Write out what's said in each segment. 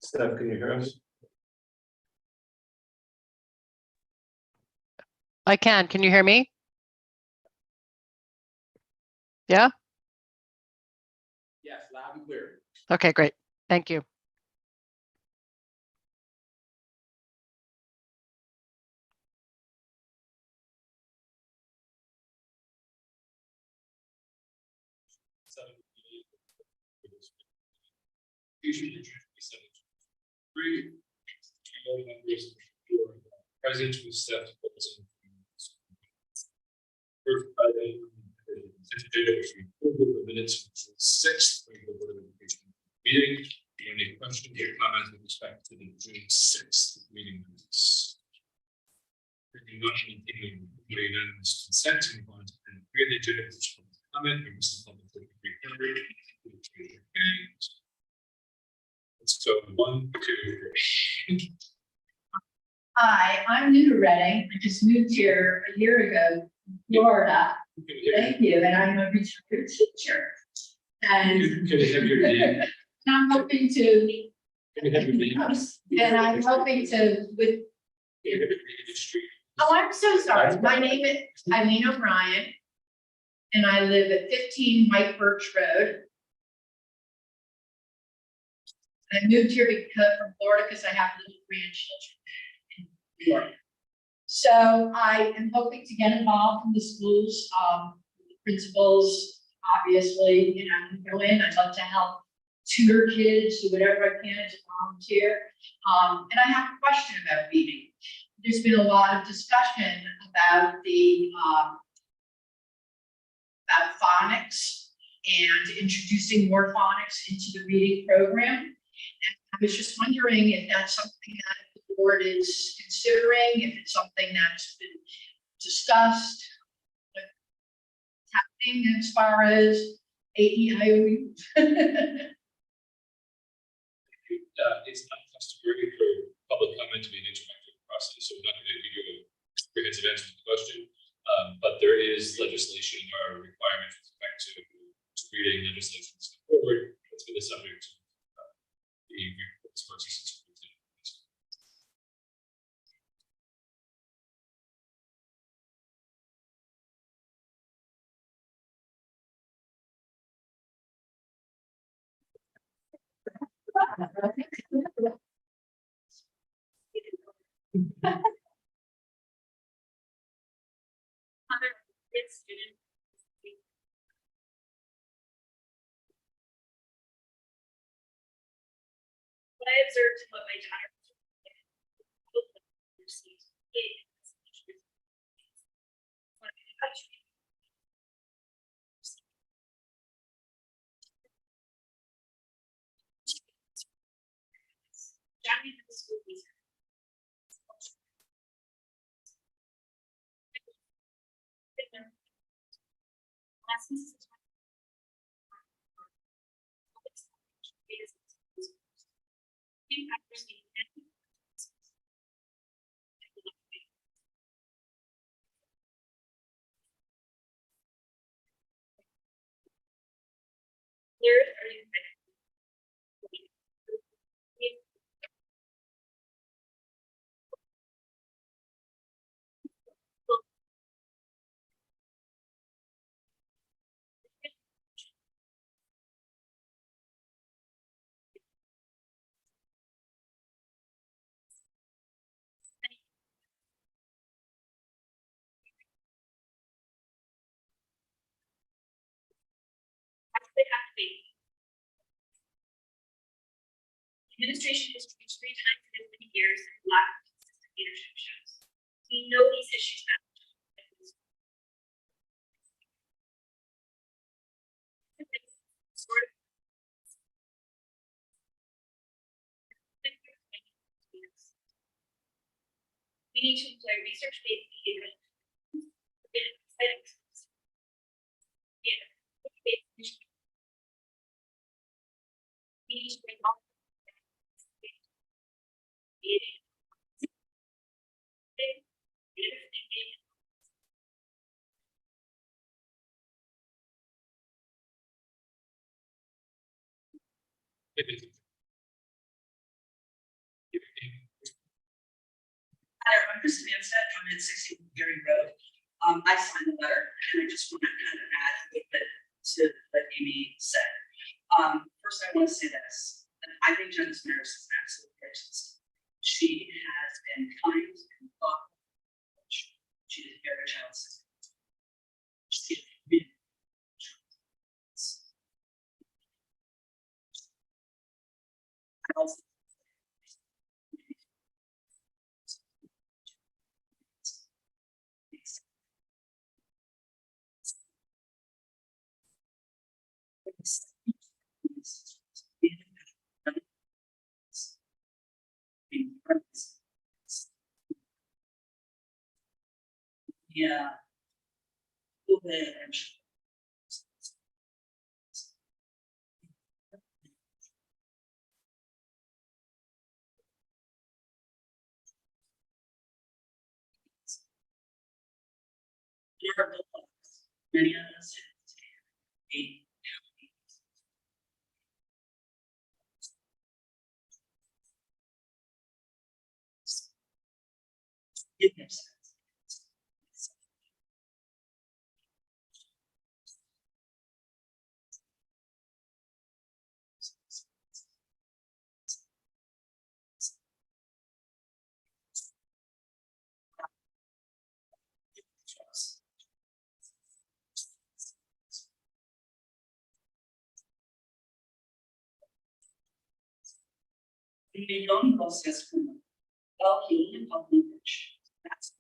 Steph, can you hear us? I can. Can you hear me? Yeah? Yes, loud and clear. Okay, great. Thank you. President was Steph. First, by the minutes of the 6th regular Board of Education meeting. Do you have any questions or comments with respect to the June 6th meeting minutes? Unanimous consent to move on to the agenda for public comment. Let's go 1, 2, 3. Hi, I'm new to Reading. I just moved here a year ago, from Florida. Thank you, and I'm a retired teacher. And Can I have your name? I'm hoping to, Can I have your name? and I'm hoping to with. Can I have your industry? Oh, I'm so sorry. My name is Eileen O'Brien, and I live at 15 White Birch Road. I moved here from Florida because I have little grandchildren in Florida. So I am hoping to get involved in the schools, the principals, obviously, you know, I can go in, I'd love to help tutor kids, do whatever I can as a volunteer. And I have a question about reading. There's been a lot of discussion about the about phonics and introducing more phonics into the reading program. And I was just wondering if that's something that the board is considering, if it's something that's been discussed, what's happening as far as AEIOU. It's not customary for public comment to be an interactive process, so I'm not going to give you a comprehensive answer to the question. But there is legislation or requirement with respect to reading legislation forward. That's been the subject of the process. What I observed and what my daughter received Johnny in the school Administration has changed 3 times in as many years and lack of consistent leadership shows. We know these issues matter. We need to employ research-based behavior. We need to bring all Hi, I'm Kristen Anstead. I'm at 60 Gary Road. I signed the letter and I just want to kind of add a little bit to what Amy said. First, I want to say this. I think Jen's nurse is an absolute gracious. She has been kind and thoughtful. She is very child centered. She is really I also yeah. A little bit, I'm sure. There are many of us have a it makes sense. The young process from well-heeled and healthy rich. That's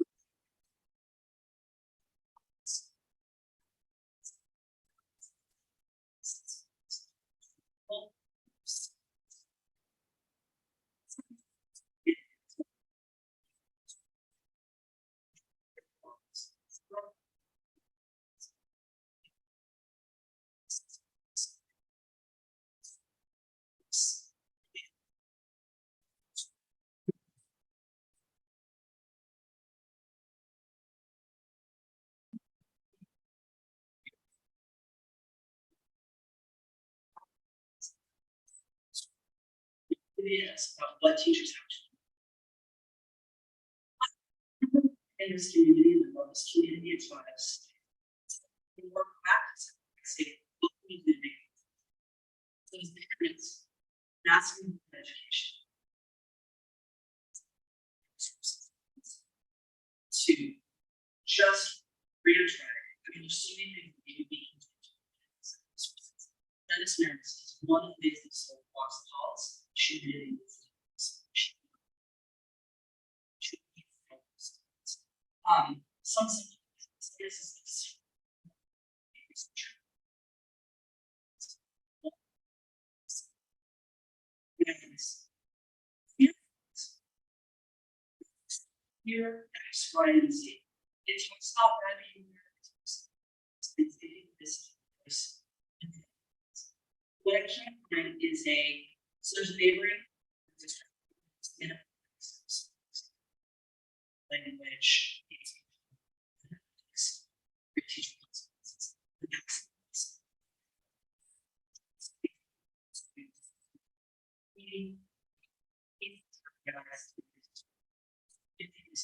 it is about what teachers have to do. In this community, and love this community, it's why I work back. Say, what we do. Those parents, asking for education. To just reiterate, I mean, there's so many things that we can do. Dennis Merits is one of the things that still walks the halls. She really is. Some this here, X, Y, and Z. It talks about that being this. What I can't find is so there's a neighboring district in a language.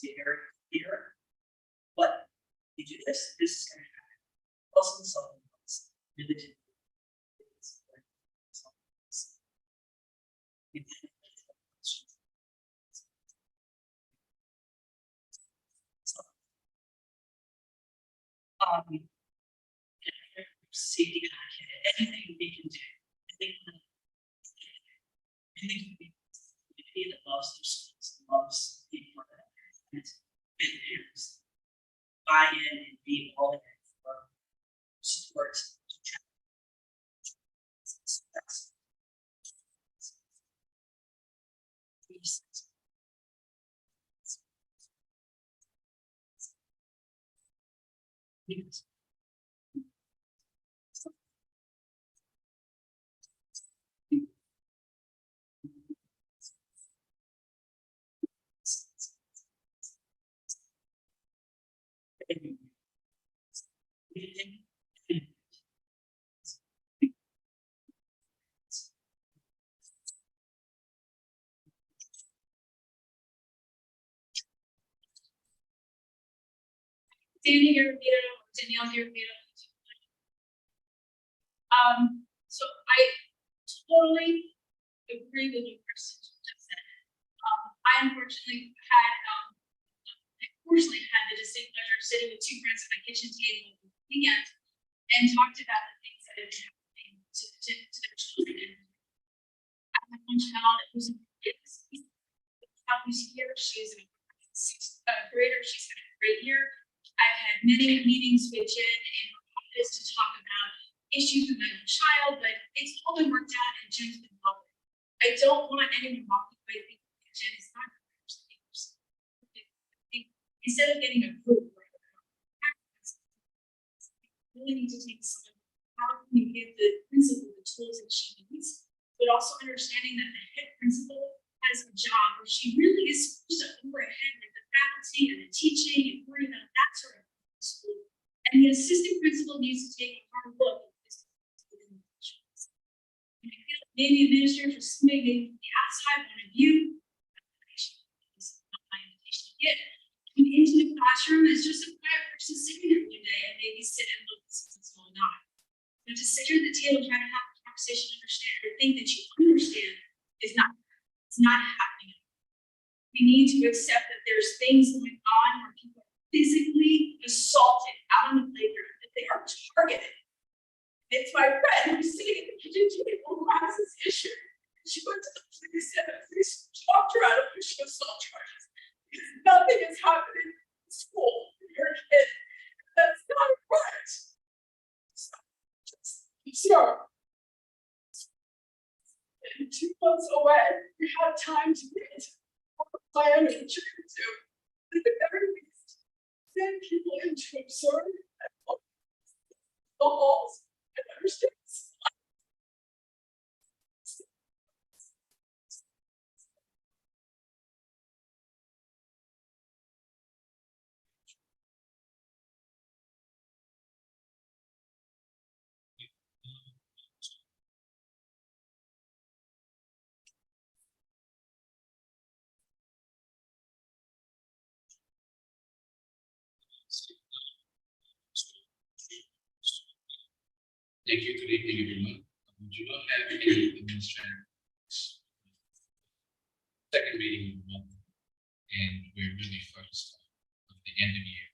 Very clear what you do this is going to happen. Also, something else. Safety, anything we can do. I think community that loves their schools, loves people and parents buy in and be all in for support. Yes. Sandy Garabito, Danielle Garabito. So I totally agree with you, Kristen, just said. I unfortunately had the distinct pleasure of sitting with two friends at my kitchen table over the weekend and talked about the things that had been happening to their children. I have one child who's in who's here. She's in sixth grader. She's had a great year. I've had many meetings with Jen in her office to talk about issues with my own child, but it's all been worked out and Jen's been lovely. I don't want anyone walking away thinking that Jen is not a person. Instead of getting a group, we really need to take some, how can we give the principal the tools that she needs, but also understanding that the head principal has a job where she really is supposed to overhead with the faculty and the teaching and worry about that sort of school. And the assistant principal needs to take a hard look at this. And I feel like maybe administrators are maybe the outside point of view. My invitation to get into the classroom is just a quiet person sitting there one day and maybe sit and look and see what's going on. But to sit here at the table and try to have a conversation, understand, or think that you understand is not. It's not happening. We need to accept that there's things going on where people are physically assaulted out on the playground, that they are targeted. It's my friend who's sitting at the kitchen table who has this issue. She went to the police and the police talked her out of pushing assault charges. Because nothing is happening in school for your kid. That's not right. So, 2 months away, we have time to meet. Plan and what you're going to do. At the very least, send people in to observe and look at the halls and understand. Thank you. Good evening, everyone. We do not have any administrative second meeting of the month, and we're really focused on the end of the year.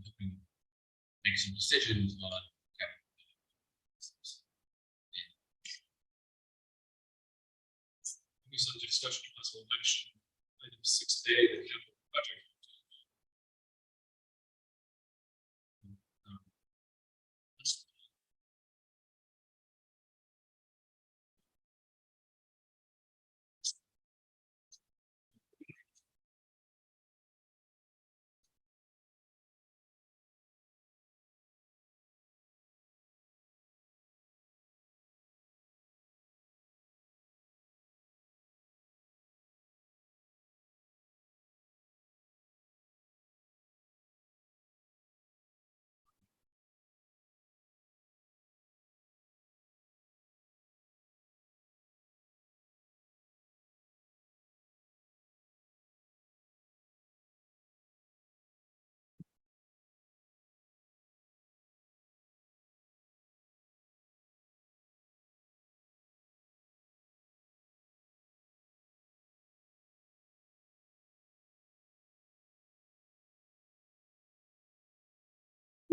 We're hoping to make some decisions on some discussion of possible action item 6A, the capital budget.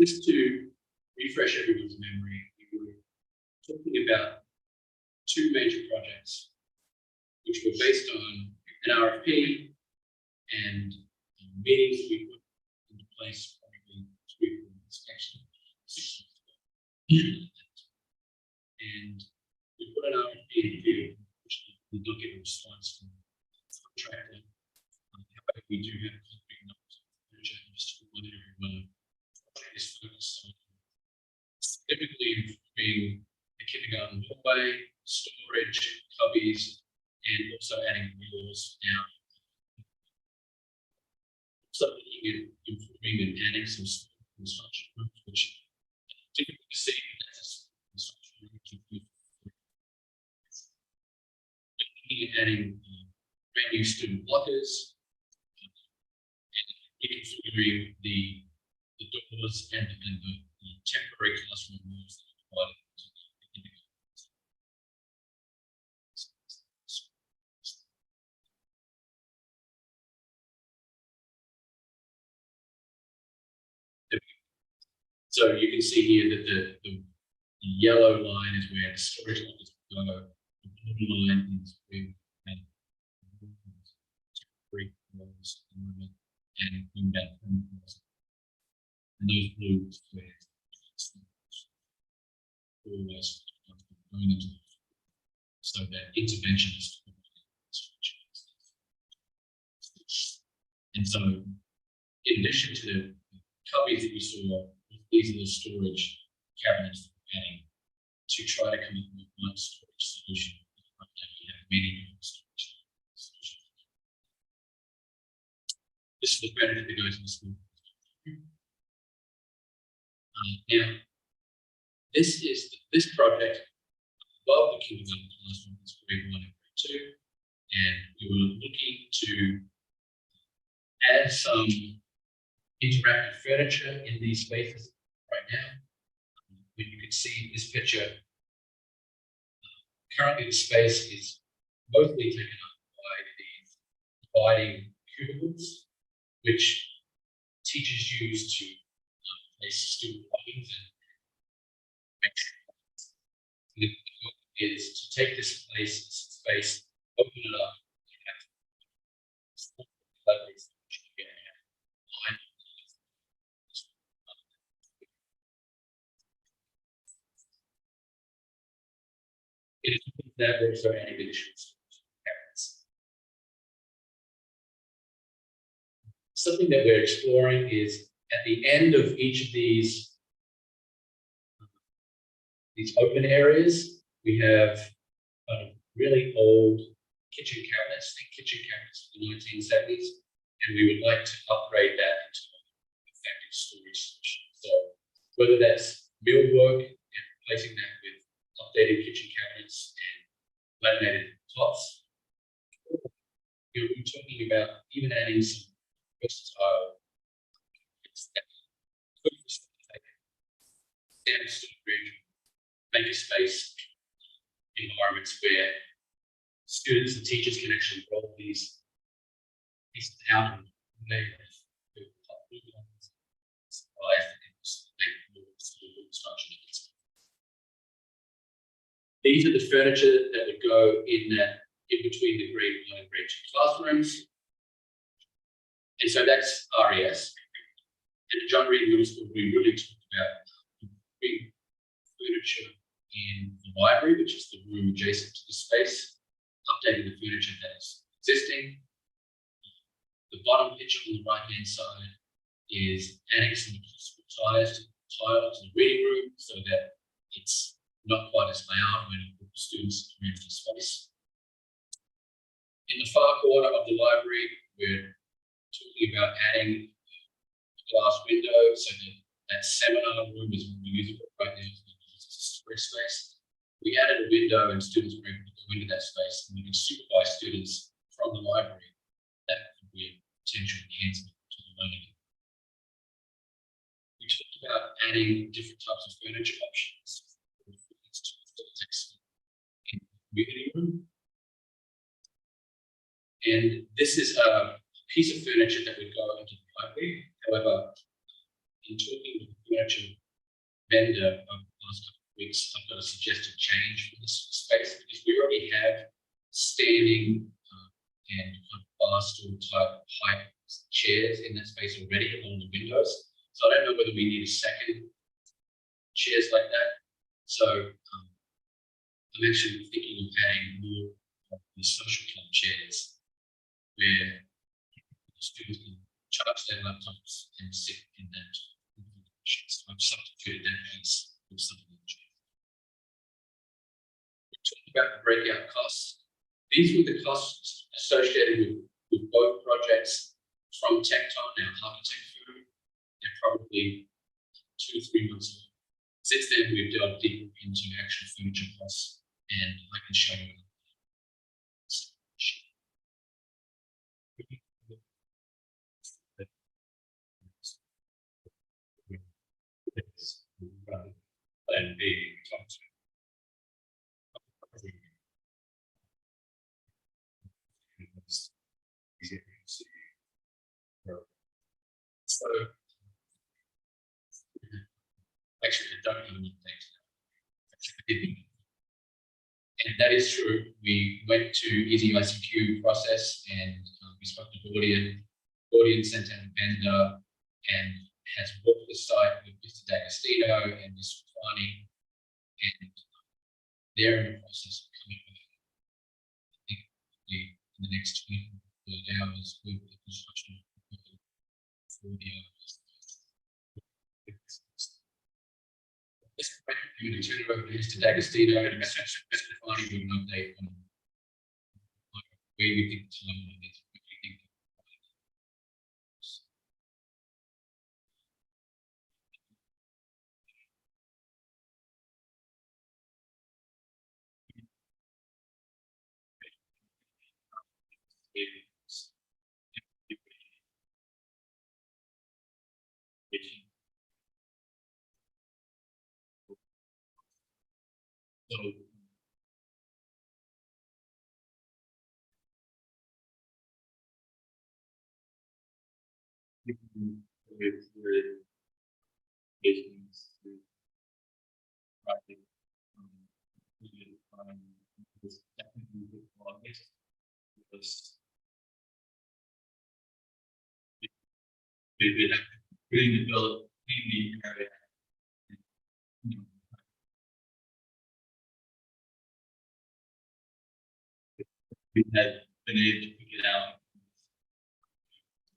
Just to refresh everyone's memory, we were talking about two major projects, which were based on an RFP and meetings we put into place probably 3 inspection 6 months ago. And we put an RFP in the field, which we don't get a response from the contractor. However, we do have concrete numbers, which I just want everyone is focused on typically improving the kindergarten hallway, storage, cubbies, and also adding wheels now. So looking at improving and adding some construction rooms, which typically you see as construction rooms. Looking at adding brand new student lockers, and reconfiguring reconfiguring the doors and the temporary classroom rooms that are provided to the kindergarten. So you can see here that the yellow line is where the storage lockers go. The blue line is where we have temporary walls and bring down walls. And those blue squares always going into so that intervention is. And so, in addition to the cubbies that you saw, these are the storage cabinets that we're adding to try to come up with one storage solution. Right now we have many different storage solutions. This is the furniture that goes in the school. Now, this project above the kindergarten classroom is grade 1 and grade 2, and we were looking to add some interactive furniture in these spaces right now. When you can see this picture, currently the space is mostly taken up by these dividing cubicles, which teachers use to place student belongings and make sure. The goal is to take this space, open it up, and have levels that you can have line. It is that we're also adding additional cabinets. Something that we're exploring is at the end of each of these open areas, we have really old kitchen cabinets, think kitchen cabinets from the 1970s, and we would like to upgrade that into an effective storage solution. So whether that's millwork and replacing that with updated kitchen cabinets and laminated tops, we're talking about even adding some versatile that could facilitate standard storage, makerspace environments where students and teachers can actually roll these out and these are the furniture that would go in between the grade 1 and grade 2 classrooms. And so that's RES. And at John Reed Middle School, we really talked about big furniture in the library, which is the room adjacent to the space, updating the furniture that is existing. The bottom picture on the right-hand side is adding some tile to the reading room so that it's not quite as loud when students enter the space. In the far corner of the library, we're talking about adding a glass window so that seminar room is reusable right now as a storage space. We added a window and students were able to go into that space and we can supervise students from the library. That could be a potential enhancement to the learning. We talked about adding different types of furniture options in the community room. And this is a piece of furniture that would go into the library. However, in talking with the furniture vendor over the last couple of weeks, I've got a suggested change for this space because we already have standing and bar stool type height chairs in that space already along the windows. So I don't know whether we need a second chairs like that. So I'm actually thinking of adding more of the social club chairs where students can charge their laptops and sit in that. So I've substituted that piece with something else. We talked about the breakout costs. These were the costs associated with both projects from Tecton, our architect firm. They're probably 2 to 3 months old. Since then, we've delved deeper into actual furniture costs, and I can show you. Plan B, we talked to. So, actually, I don't know what things. And that is true. We went to Easy ICQ process and we spoke to Gordian. Gordian sent out a vendor and has walked the site with Mr. D'Agostino and Mr. Twani. And they're in the process of coming back. I think in the next 24 hours with the construction for the you to turn it over to Mr. D'Agostino and Mr. Twani with an update on where we think the timeline is. What do you think? So, we've been really developed in the area. We had been able to pick it out.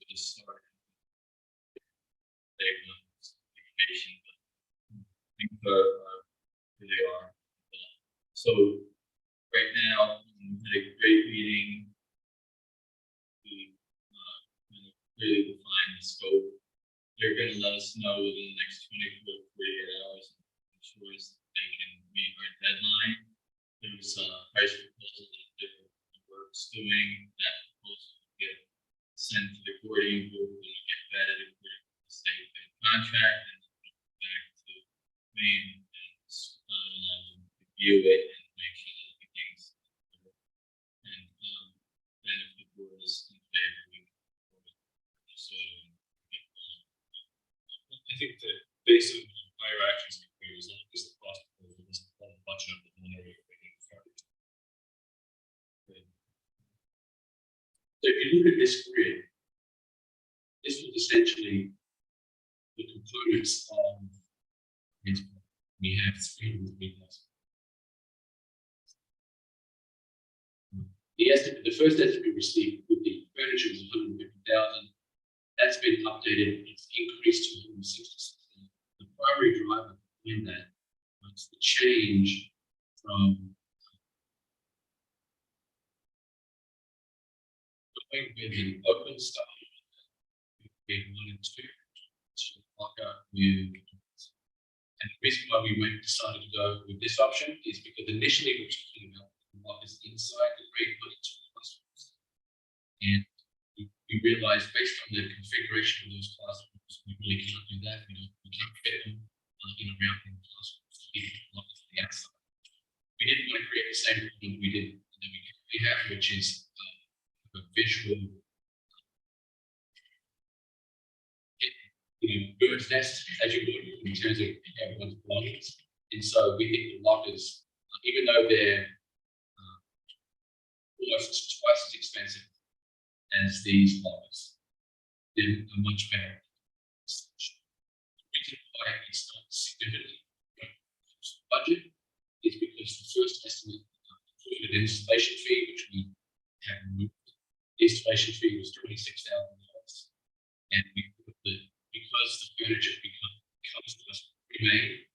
Just start. Education, things are who they are. So right now, we had a great meeting. We really define the scope. They're going to let us know within the next 24 to 48 hours. Ensure they can meet our deadline. There's a price proposal that the work's doing. That proposal will get sent to the Gordian group and get vetted according to the state contract and back to me and review it and make sure that everything's and then if the board is in favor, we can so I think that based on prior actions, as long as the cost proposal doesn't fall much of the money. So if you look at this grid, this was essentially the components of we have three. The first estimate we received with the furniture was 150,000. That's been updated. It's increased to 160,000. The primary driver in that was the change from going with the open stuff in 1 and 2 to lock up with. And the reason why we decided to go with this option is because initially we were talking about the lockers inside the grade 1 and 2 classrooms. And we realized based on the configuration of those classrooms, we really cannot do that. We can't fit them in around in classrooms to get lockers to the outside. We didn't want to create the same problem we did that we currently have, which is a visual bird's nest, as you would, in terms of everyone's belongings. And so we think the lockers, even though they're almost twice as expensive as these lockers, they're a much better. The reason why it's not significantly budget is because the first estimate included an installation fee, which we have removed. The installation fee was $26,000, and we put because the furniture comes to us pre-made,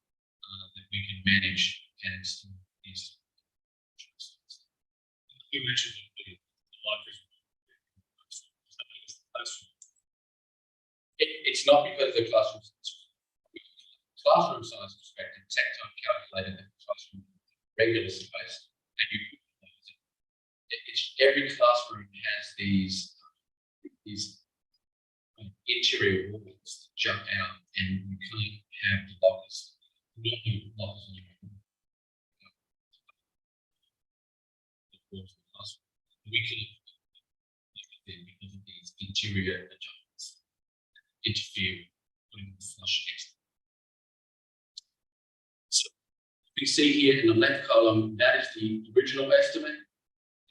that we can manage and install these. You mentioned the lockers. It's not because the classroom size perspective, Tecton calculated that the classroom regular space, and every classroom has these interior walls that jump out, and you can't have the lockers not do lots of we can then because of these interior adjustments interfere with the flush next. So you see here in the left column, that is the original estimate,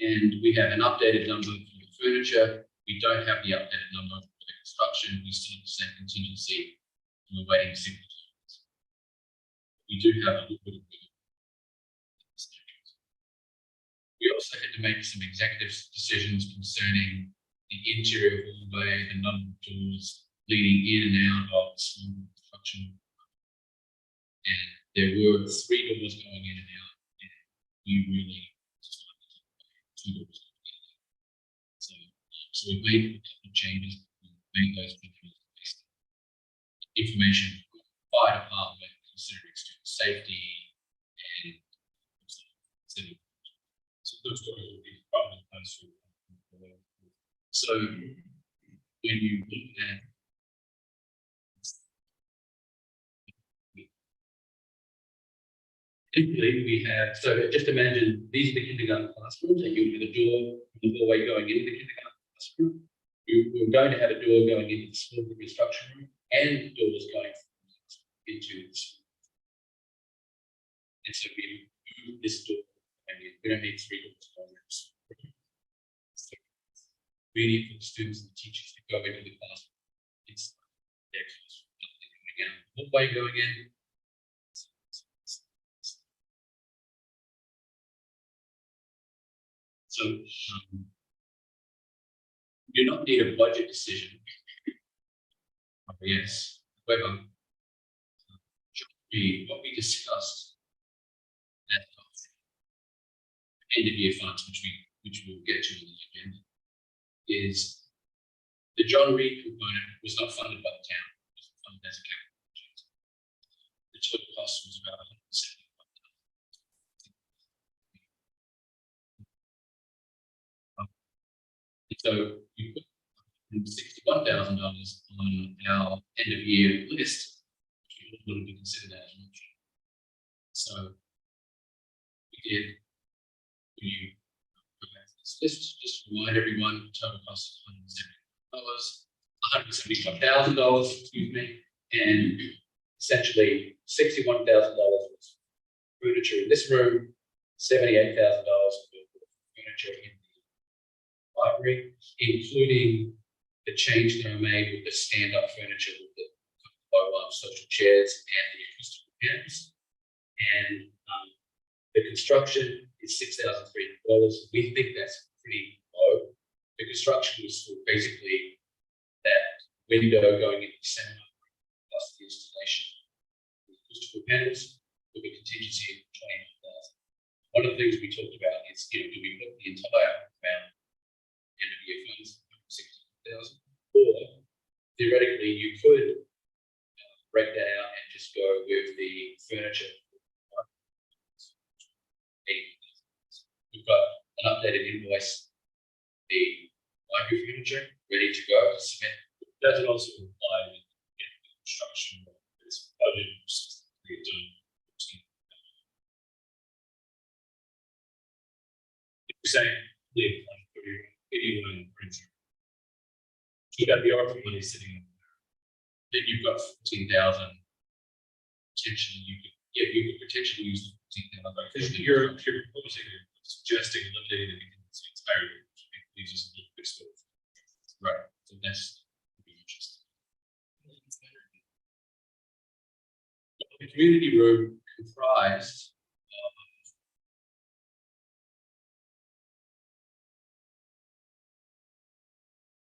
and we have an updated number for the furniture. We don't have the updated number for the construction. We still have the same contingency. We're waiting signatures. We do have a little bit of we also had to make some executive decisions concerning the interior hallway, the number of doors leading in and out of the small construction. And there were 3 doors going in and out, and we really just wanted to make 2 doors going in and out. So we made a couple of changes. We made those changes based on information from the fire department considering student safety and also those stories will be probably closer. So when you look at typically we have, so just imagine these are the kindergarten classrooms, and you have a door from the hallway going into the kindergarten classroom. We're going to have a door going into the small construction room and doors going into the school. And so we move this door. We don't need 3 doors going in. So we need for the students and the teachers to go into the classroom. It's their classroom, coming out. What way going in? So you do not need a budget decision. Yes, however, what we discussed at end of year funds, which we'll get to in the agenda, is the John Reed component was not funded by the town, it was funded as a capital project. The total cost was about $175,000. So you put $61,000 on our end of year list, which we wouldn't be considered as an option. So we did. You just remind everyone, total cost $175,000, excuse me, and essentially $61,000 was furniture in this room, $78,000 furniture in the library, including the change that I made with the stand-up furniture with the low-arm social chairs and the acoustical panels. And the construction is $6,300. We think that's pretty low. The construction was basically that window going into the center plus the installation of the acoustical panels with a contingency of $29,000. One of the things we talked about is, do we put the entire amount end of year funds $60,000, or theoretically you could break that out and just go with the furniture. We've got an updated invoice, the library furniture ready to go. Does it also apply with the construction of this budget? If you say leave like 81 furniture, you got the ARPA money sitting in there. Then you've got 14,000. Potentially, you could potentially use the 14,000. Because you're proposing, suggesting eliminating the contingency entirely, which leaves us a little bit still. Right. So that's pretty interesting. The community room comprised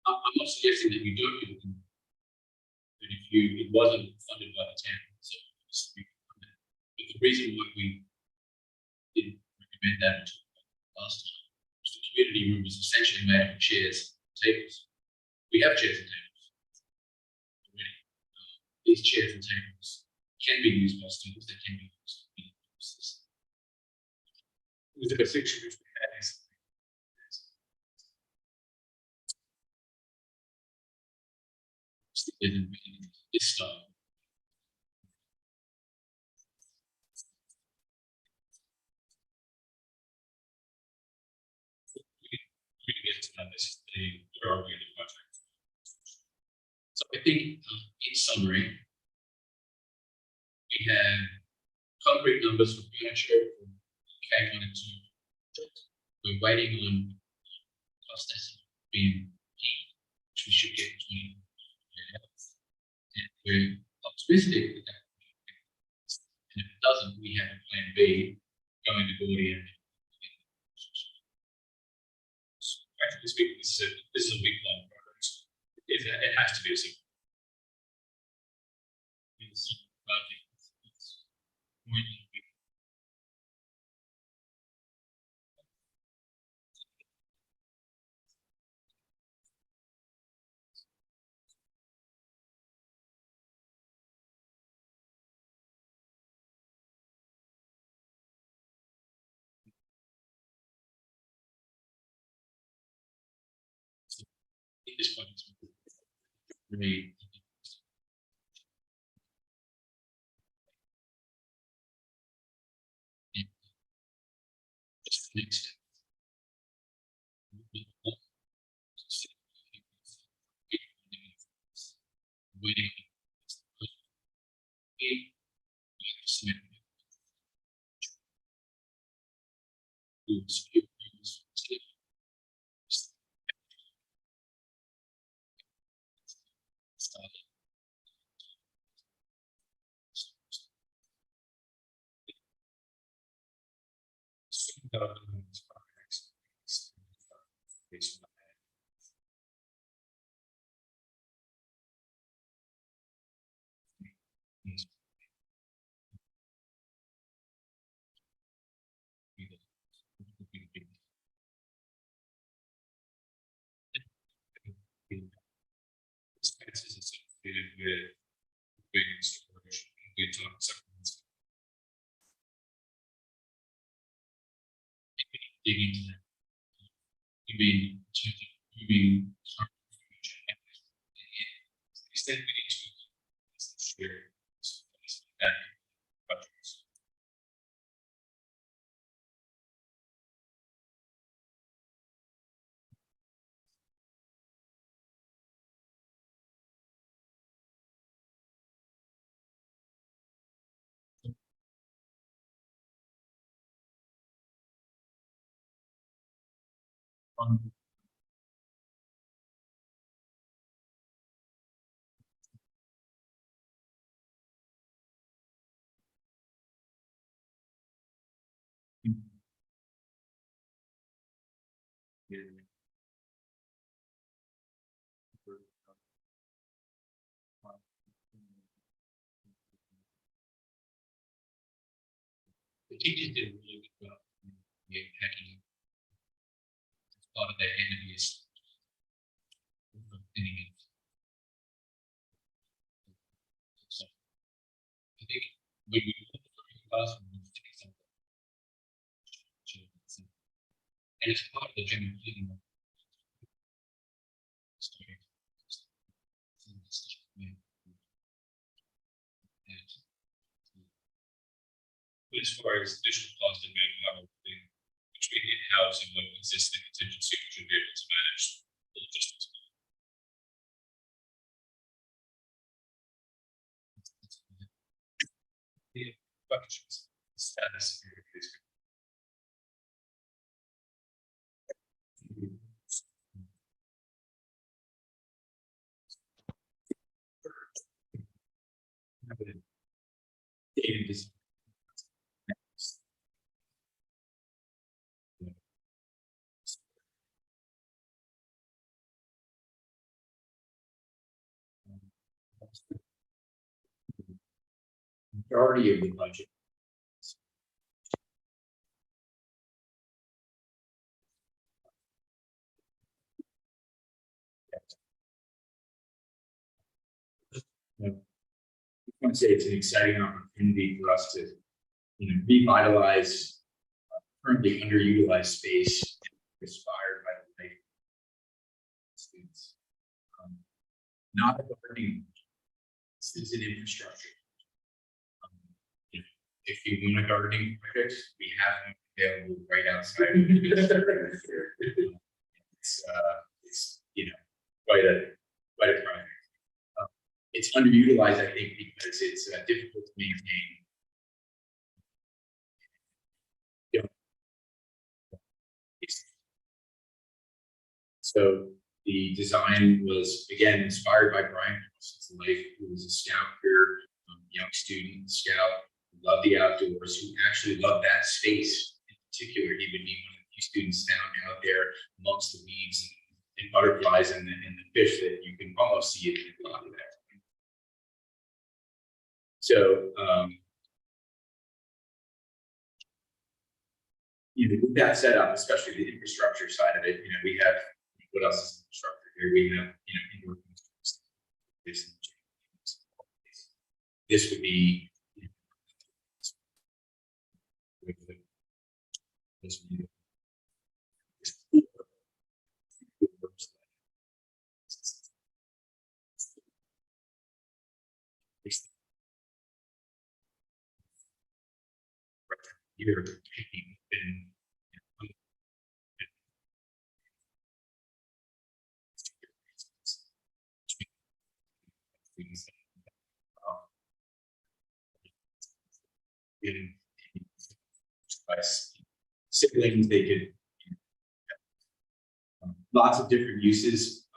I'm not suggesting that you don't do it, but if it wasn't funded by the town, so but the reason why we didn't recommend that last time was the community room was essentially made up of chairs and tables. We have chairs and tables already. These chairs and tables can be used by students, they can be used in courses. With the section which we had is this style. this is where are we in the project? So I think, in summary, we have concrete numbers for furniture, K1 and 2. We're waiting on cost estimate being peak, which we should get in 20. And we're optimistic that that. And if it doesn't, we have a plan B going to Gordy and. Practically speaking, this is a week-long project. It has to be a single. It's more than a week. At this point, it's really. Just next. Waiting. Expenses associated with big storage, we talked several. Dig into that. You mean to extent we need to share that budgets. The teachers did a really good job in hacking as part of their enemies. So I think when we look at the classroom, we think something. And it's part of the general feeling of story. But as far as additional cost and manpower, between in-house and what existing contingency, we should be able to manage the logistics. The questions, status of your case. Majority of the budget. I want to say it's an exciting opportunity for us to, revitalize currently underutilized space inspired by the life of students. Not a gardening. This is an infrastructure. If you want a gardening project, we have them available right outside. it's quite a project. It's underutilized, I think, because it's difficult to maintain. So the design was again inspired by Brian Paulson's life, who was a scout career, young student scout, who loved the outdoors, who actually loved that space in particular. He would be one of the few students down out there amongst the weeds and butterflies and the fish that you can almost see it in the bottom there. So, with that setup, especially the infrastructure side of it, we have, what else is infrastructure here? We have, indoor this would be, this would be here in siblings, they could lots of different uses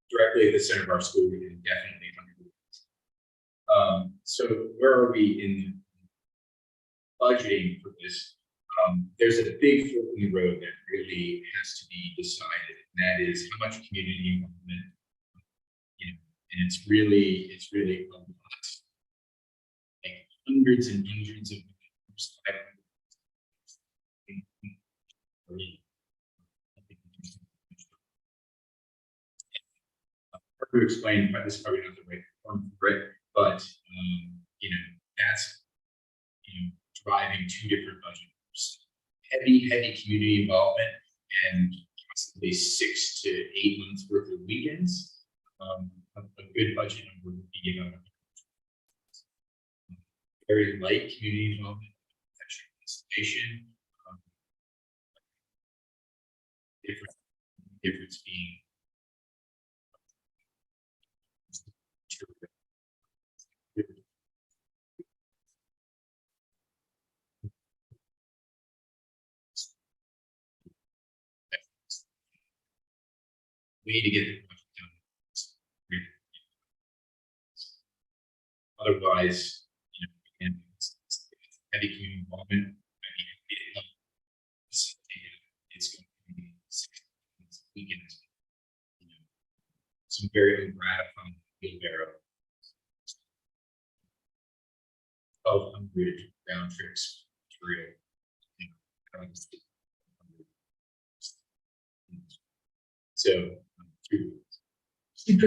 directly at the center of our school and definitely under. So where are we in budgeting for this? There's a big fork in the road that really has to be decided, and that is how much community involvement, and it's really a lot, like hundreds and hundreds of hard to explain, but this is probably not the right form for it, but that's driving two different budgets. Heavy community involvement and possibly 6 to 8 months worth of weekends. A good budget number would be about very light community involvement, actually installation. Difference being we need to get the project done. Otherwise, again, it's heavy community involvement. It's going to be 6 weekends. Some very ungratifying wheelbarrow. 1,200 round trips material. So and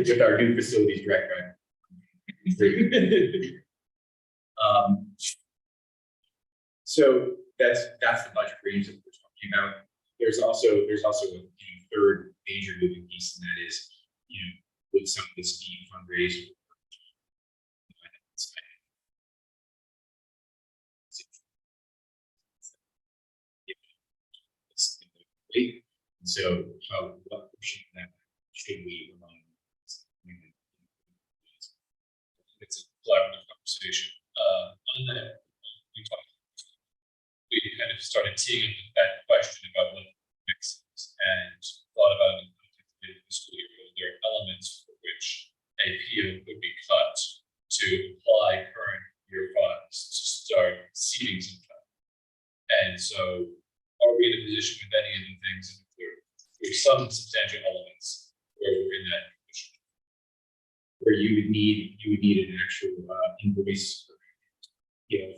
with our new facilities director. So that's the budget range that we're talking about. There's also a third major moving piece, and that is, would some of this be fundraised? And so, what portion of that should we rely on? It's a collaborative conversation. On that, we kind of started teeing that question about what makes sense and thought about it in the context of the school year. There are elements for which a PO could be cut to apply current year funds to start seeding some time. And so, are we in a position with any of the things? There's some substantial elements where we're in that position, where you would need an actual invoice, even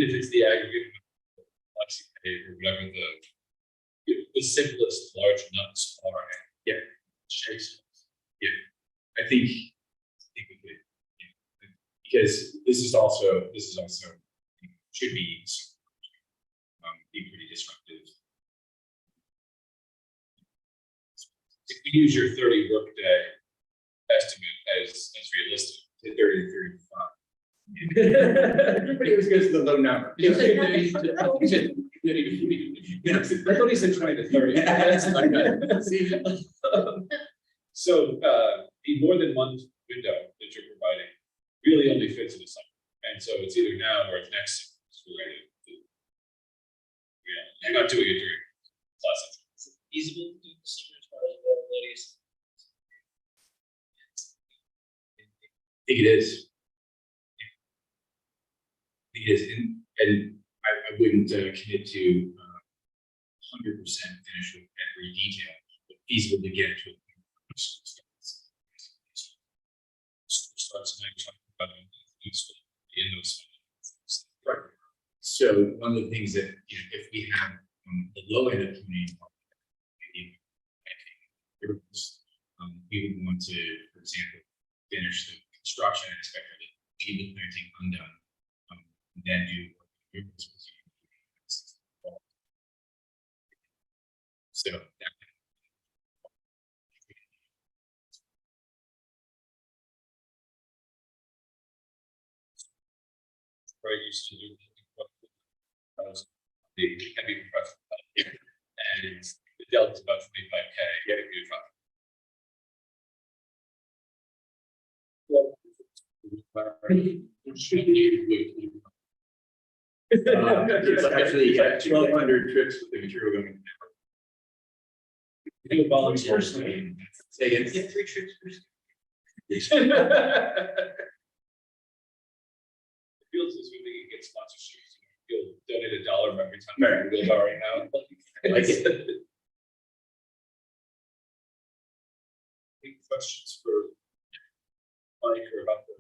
if it's the aggregate or whatever the simplest large nuts are. Yeah. Shapes. Yeah, I think we could, because this is also should be pretty disruptive. If we use your 30 workday estimate as realistic. 30 to 35. Everybody always goes to the low number. Yes, I thought he said 20 to 30. So, the more than month window that you're providing really only fits in the summer. And so it's either now or it's next. Yeah, you're not doing it during classes. Feasible to do the summer as far as availability is. I think it is. I think it is, and I wouldn't commit to 100% finish with every detail, but feasible to get to. Starts and then talking about useful in those. Right. So one of the things that, you know, if we have the low end of community involvement, we would want to, for example, finish the construction aspect of it, leave the planting undone, and then do. So that. Very used to do. The heavy compressed and the delta is about 25K. Get a good truck. It's actually 1,200 trips with the material going. You volunteers. Say again. Get 3 trips per Feels as if we can get sponsorships. You'll donate $1 every time. Right. Already now. Like it. Any questions for Mike or about the?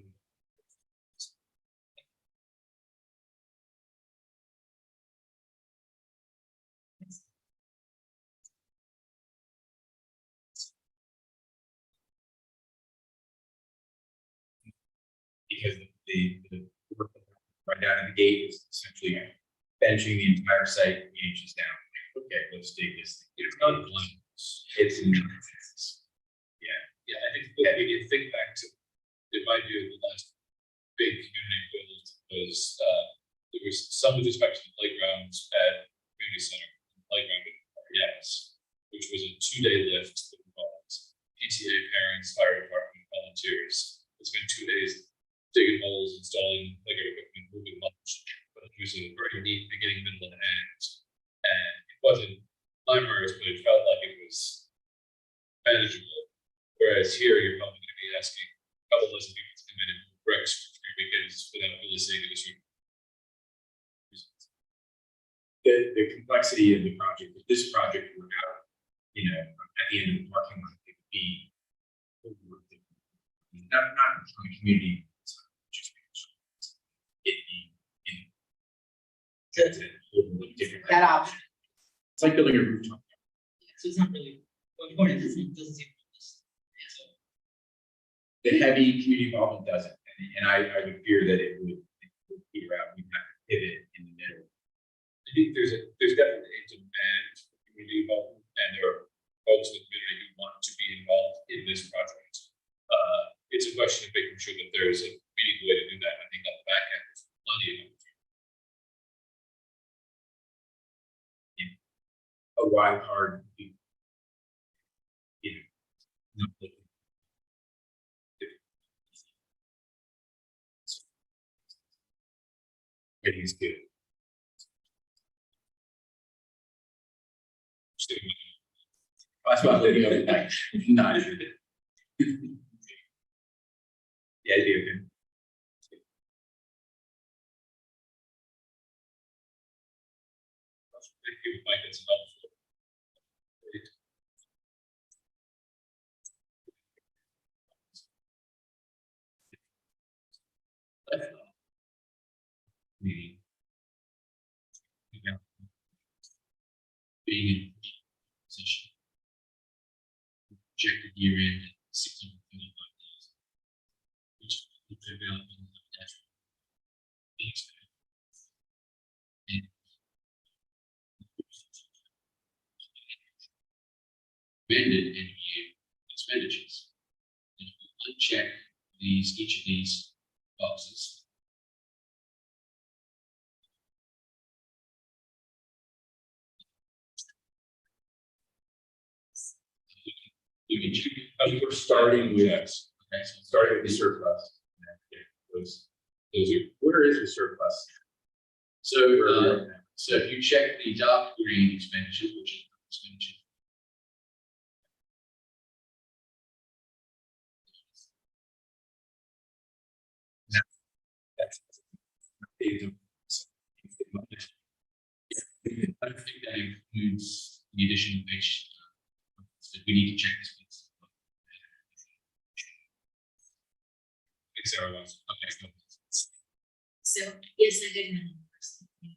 Because the work right out of the gate is essentially benching the entire site inches down. Okay, let's dig this. It's not blind. It's in. Yeah, I think if you think back to, in my view, the last big community build was, there was some with respect to the playgrounds at community center, playground at yes, which was a 2-day lift that involved PTA parents, fire department, volunteers. It's been 2 days digging holes, installing playground equipment, moving mulch, but it was a very neat beginning, middle, and end. And it wasn't glamorous, but it felt like it was manageable. Whereas here, you're probably going to be asking a couple dozen people to come in and move bricks for 3 weekends without really seeing a district. The complexity of the project, if this project were out, you know, at the end of the parking lot, it would be not from the community, just it'd be different. That option. It's like building a rooftop. So it's not really, well, it doesn't seem. The heavy community involvement doesn't, and I would fear that it would peter out. We'd have to pivot in the middle. I think there's definitely a demand for community involvement, and there are folks in the community who want to be involved in this project. It's a question of making sure that there is a meaningful way to do that. I think on the back end, there's plenty of A wild card, you know, it is good. That's why I'm living overnight. Not. Yeah, I do. Thank you, Mike. It's helpful. Meeting. Being in position. Projected year end at 635 days. Which would be available in the natural. And amended end of year expenditures. And if we uncheck each of these boxes. You can check. We're starting with, Yes. okay, so starting with the surplus. Those Those are, Where is the surplus? so, so if you check the dark green expenditures, which is expenditure. That's. I don't think that includes the additional page. So we need to check this piece. I think Sarah wants, okay, go. So, yes, I did. mention first. And-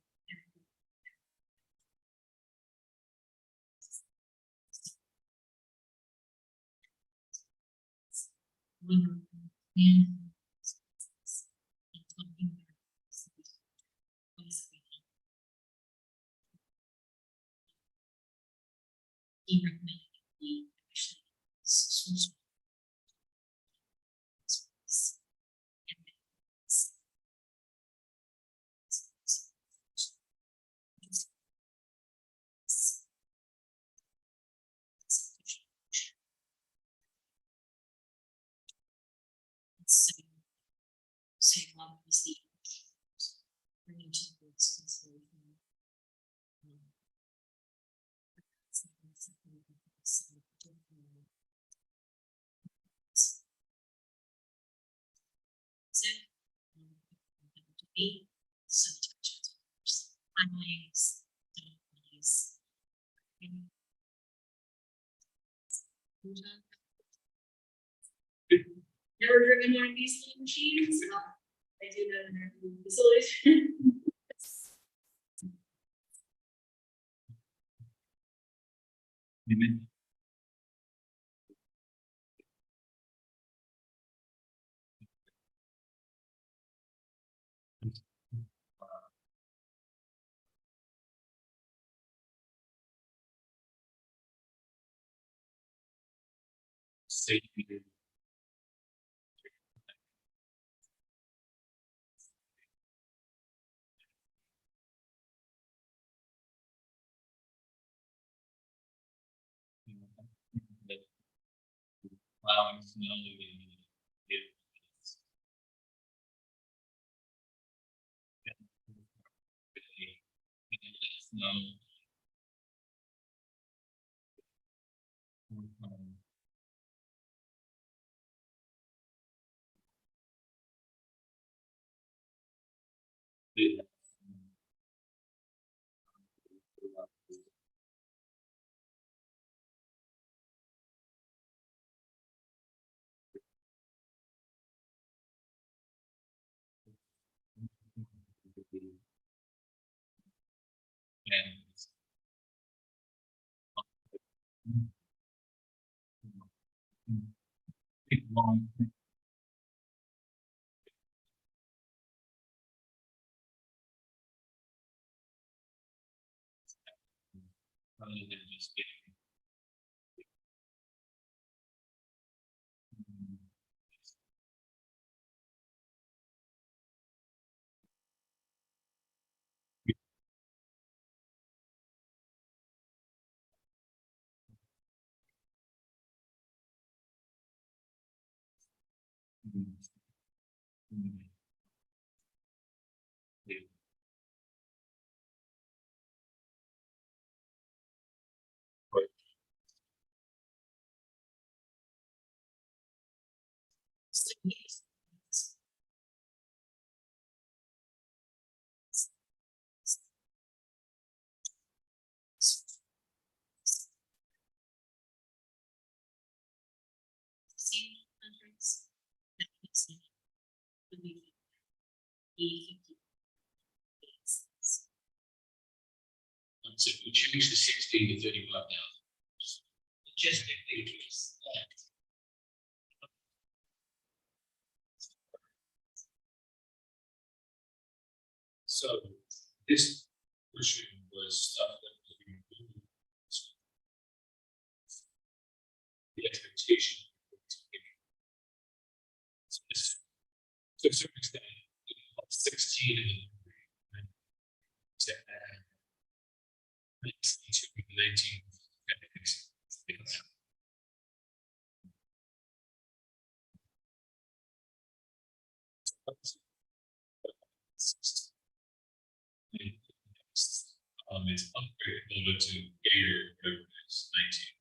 He recommended we actually source. Say a lot of the bringing to the board's consideration. So, to be so timelines, delays. Never driven one of these little machines. I do know they're in facilities. Safety. Plowing snow. Long. Rather than just getting. So, yes. See, hundreds. That makes it. So if we change the 16 to 35,000. Just make the case. So this portion was stuff that was removed. The expectation. So this to a certain extent, 16 and 19. It's upgraded to 8 or whatever it is, 19.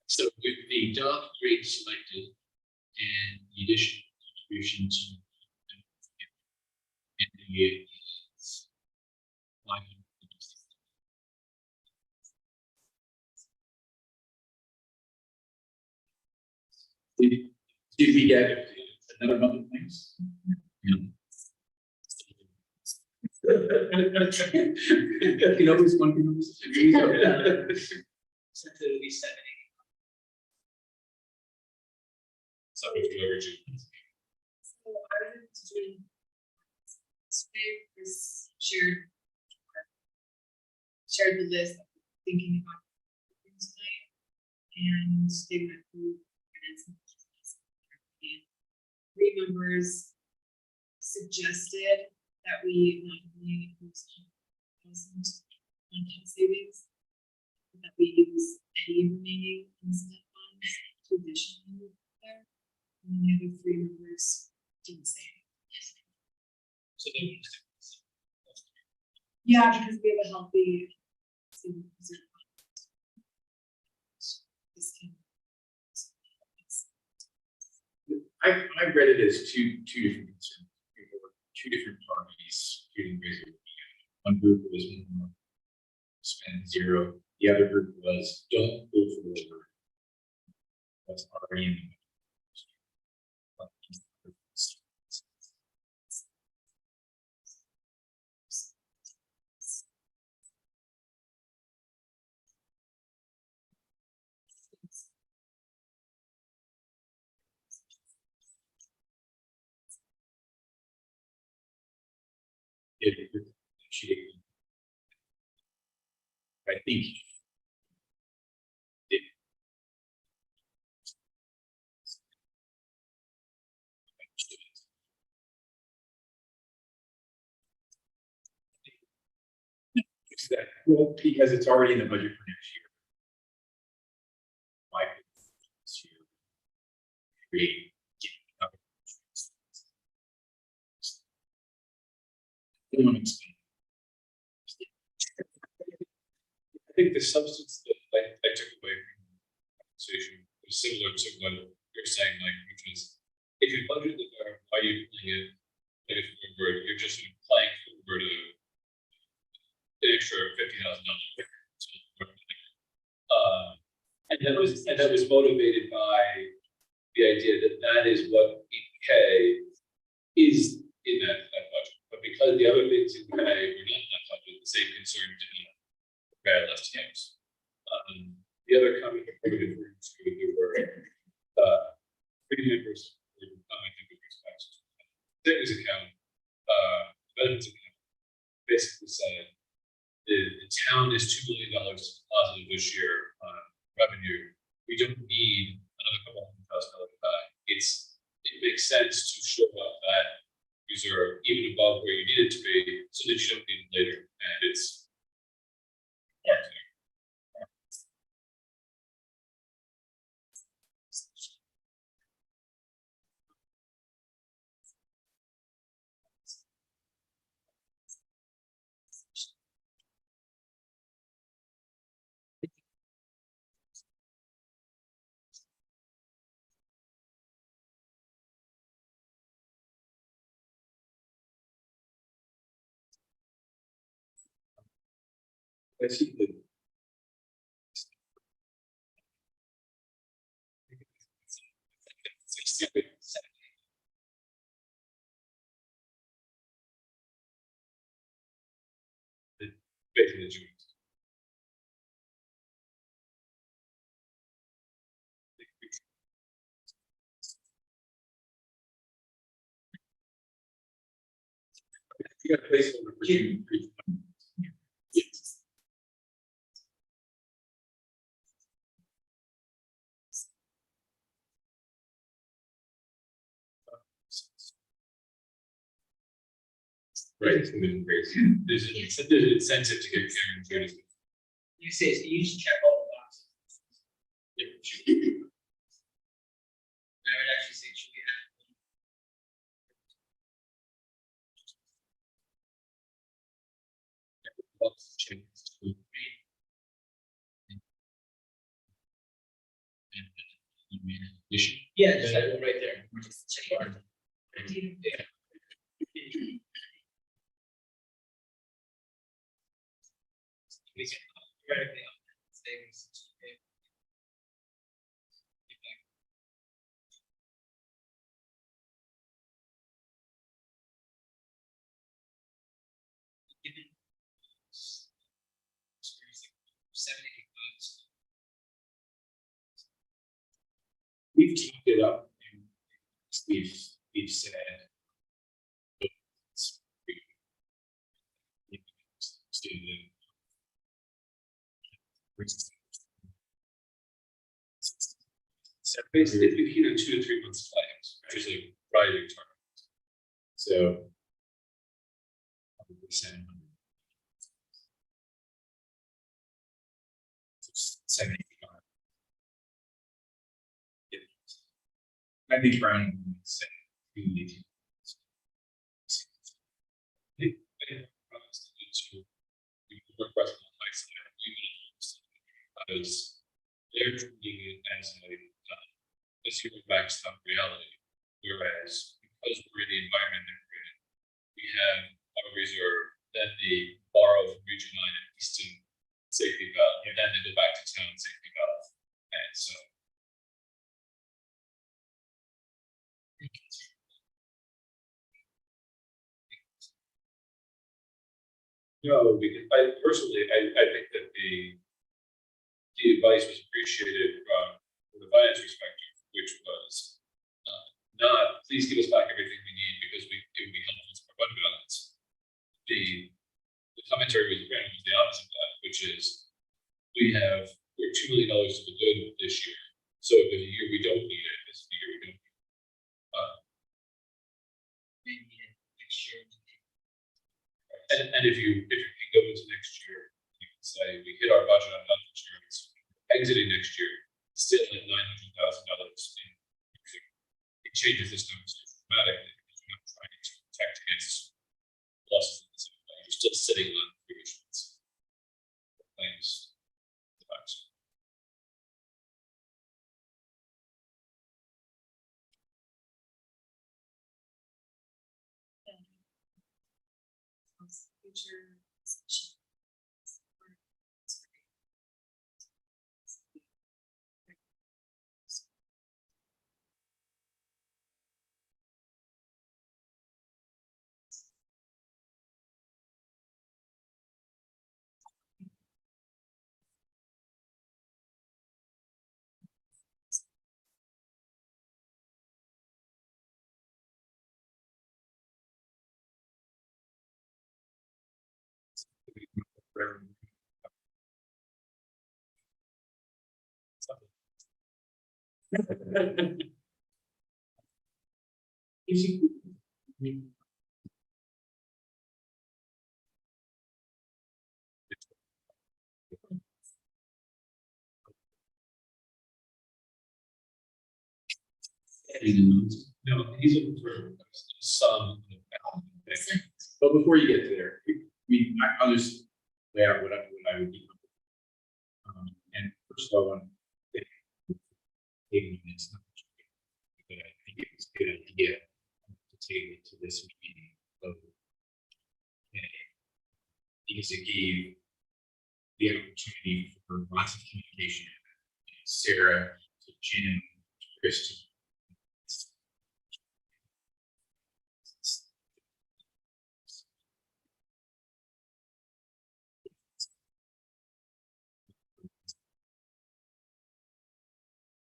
So with the dark grade selected and the additional contribution to the is 500. Did we get another month of things? You know, who's one thing. Since it'll be 70. Subject to overachieve. So I would do this shared the list, thinking about things tonight, and they went through finance and business. And 3 members suggested that we not only use 1,000 on top savings, but that we use any remaining incident funds to additionally move there. And the other 3 members didn't say anything. So then, Yeah, because we have a healthy savings reserve fund. This can. I read it as two different concerns. There were 2 different parties shooting crazy. One group was more spend 0. The other group was don't go forward. That's already in the I think it, well, because it's already in the budget for next year. Why could this year create? I think the substance that I took away from the conversation was similar to what you're saying, like, which is if you budget the bar, why are you playing it? Like, if you're just sort of playing forward an extra $50,000. And that was motivated by the idea that that is what EK is in that budget. But because the other things in K were not in that budget, the same concern did not prepare less teams. The other comment that we referred to, there were 3 members who commented with respect to savings account, benefits account, basically said the town is $2 million positive this year on revenue. We don't need another couple $100,000 back. It makes sense to show up that reserve even above where you need it to be, so that you don't need it later. And it's I see the basically the June. You got a placeholder for June. Right, it's gonna be crazy. There's an incentive to get Karen to. You say, so you just check all the boxes. I would actually say, should we have? Yeah, just have one right there. Just check it. Yeah. We can theoretically up savings. Given 70 bucks. We've teamed it up and we've said. it's- to the- So basically, it's between 2 to 3 months claims, usually Friday term. So. Probably 700. 75. Yeah. I think Brown said we need to. Request on the high side, because they're treating it as a zero backstop reality. Whereas because we're in the environment that we're in, we have a reserve, then they borrow from Region 9 and Easton safety valve, and then they go back to town safety valve. And so no, because I personally, I think that the advice was appreciated from the finance perspective, which was not, please give us back everything we need because it would be helpful to our budget balance. The commentary was the opposite of that, which is we're $2 million to the good this year. So if there's a year we don't need it, this is the year we don't need it. Maybe next year. And if you can go into next year, you can say we hit our budget on health insurance, exiting next year, still at $900,000. It changes this conversation dramatically because we're not trying to protect against losses in the same way. You're still sitting on insurance claims. Device. Future. No, he's looking for some. But before you get to there, I'll just lay out what I would be. And first of all, I want to thank this. But I think it was a good idea to take it to this meeting. Because it gave the opportunity for lots of communication. Sarah, to Jim, to Christy.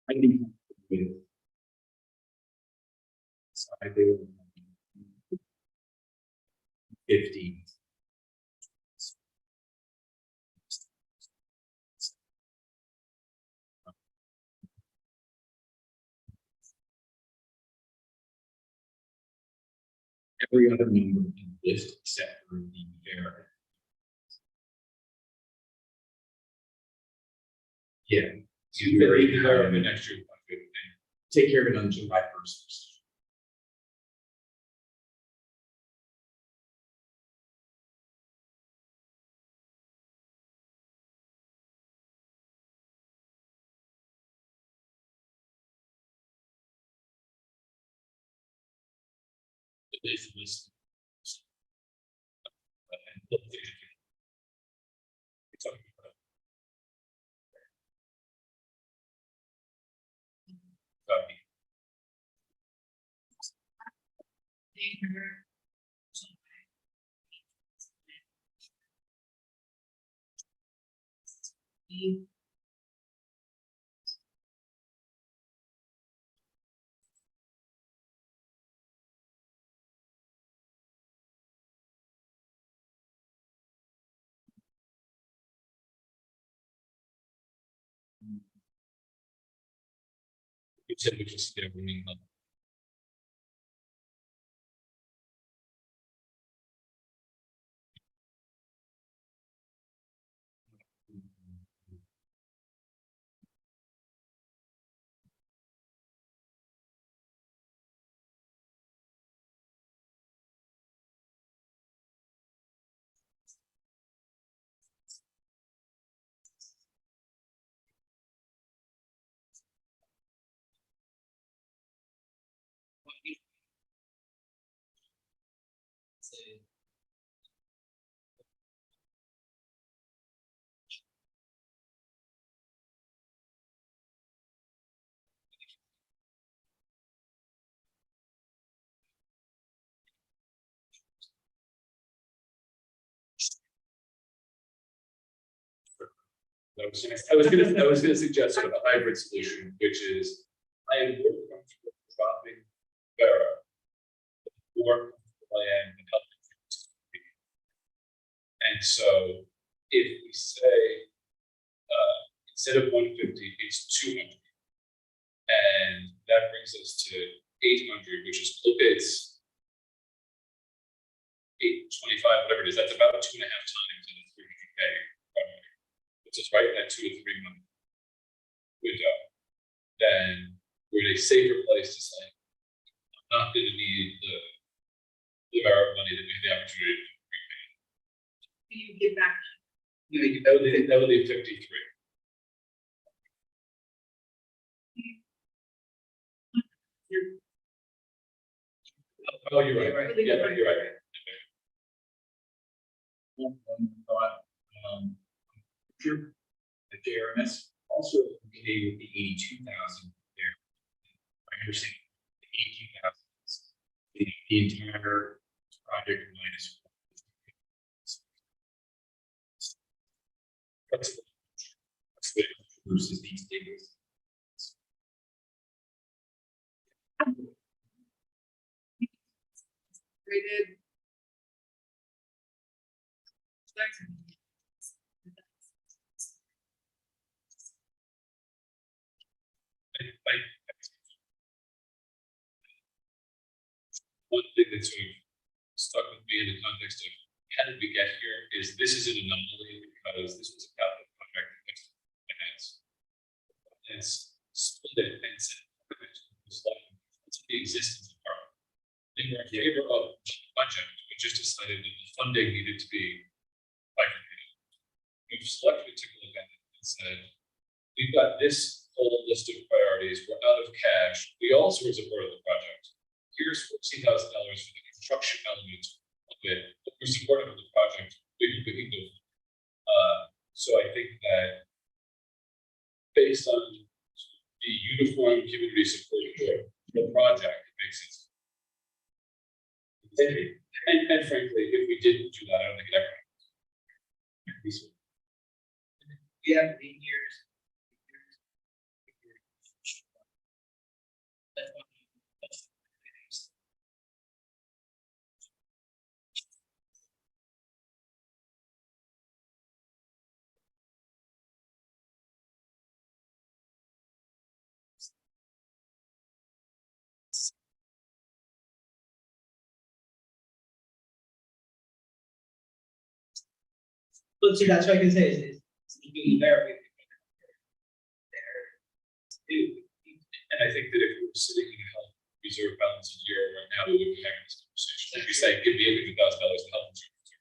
I think with side they were 50. every other number in the list except for the fair. Yeah. So You we already already have have it. an extra budget and Take care of it on July 1st. this list. And look at it. It's up. Copy. You said we just get everything up. I was gonna suggest a hybrid solution, which is I am more comfortable dropping Vera. More comfortable I am in helping. And so if we say, instead of 150, it's 200. And that brings us to 800, which is, it's 825, whatever it is, that's about 2.5 times in the 300K. Which is right in that 2 to 3 month window. Then we're in a safer place to say, I'm not gonna need the amount of money that we have the opportunity to repay. You give back. That would be 53. Oh, you're right. Yeah, you're right. One thought, sure, the JRMS also okay with the 82,000 there. I understand the 82,000 is the entire project minus. That's the versus these tables. Rated. one thing that's sort of stuck with me in the context of how did we get here is this is an anomaly because this was a capital project next to finance. It's split it and it's like it's the existence of our. They were in favor of the budget, but just decided that the funding needed to be bifurcated. We've selectively took a look at it and said, we've got this whole list of priorities, we're out of cash, we also support the project. Here's $14,000 for the construction element of it, but we're supportive of the project, we can go. So I think that based on the uniform community support for the project, it makes sense. And frankly, if we didn't do that, I don't think it ever happened. Yeah, 8 years. But see, that's what I can say is being very. And I think that if we were sitting in a health reserve balance a year right now, we would be having this conversation. If you say, give me $800,000 in health insurance.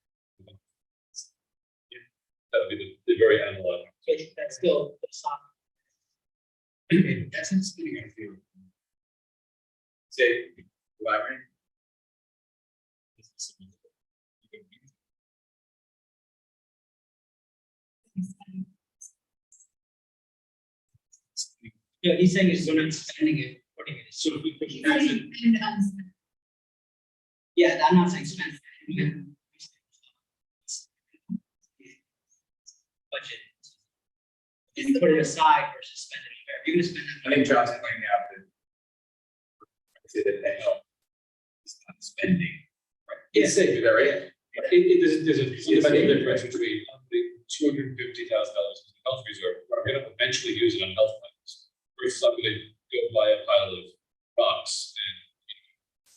Yeah, that would be the very analog. That's still philosophical. That's in speaking of fear. Say, elaborate. Yeah, he's saying is we're not spending it, putting it. So if we push it, Yeah, I'm not saying spend. Budget. And you put it aside versus spend it. You're gonna spend it. I think John's pointing out that. Say that the help is not spending. it's safe, is that right? There's a fundamental difference between $250,000 in the health reserve, where I'm gonna eventually use it on health plans. Versus I'm gonna go buy a pile of rocks and.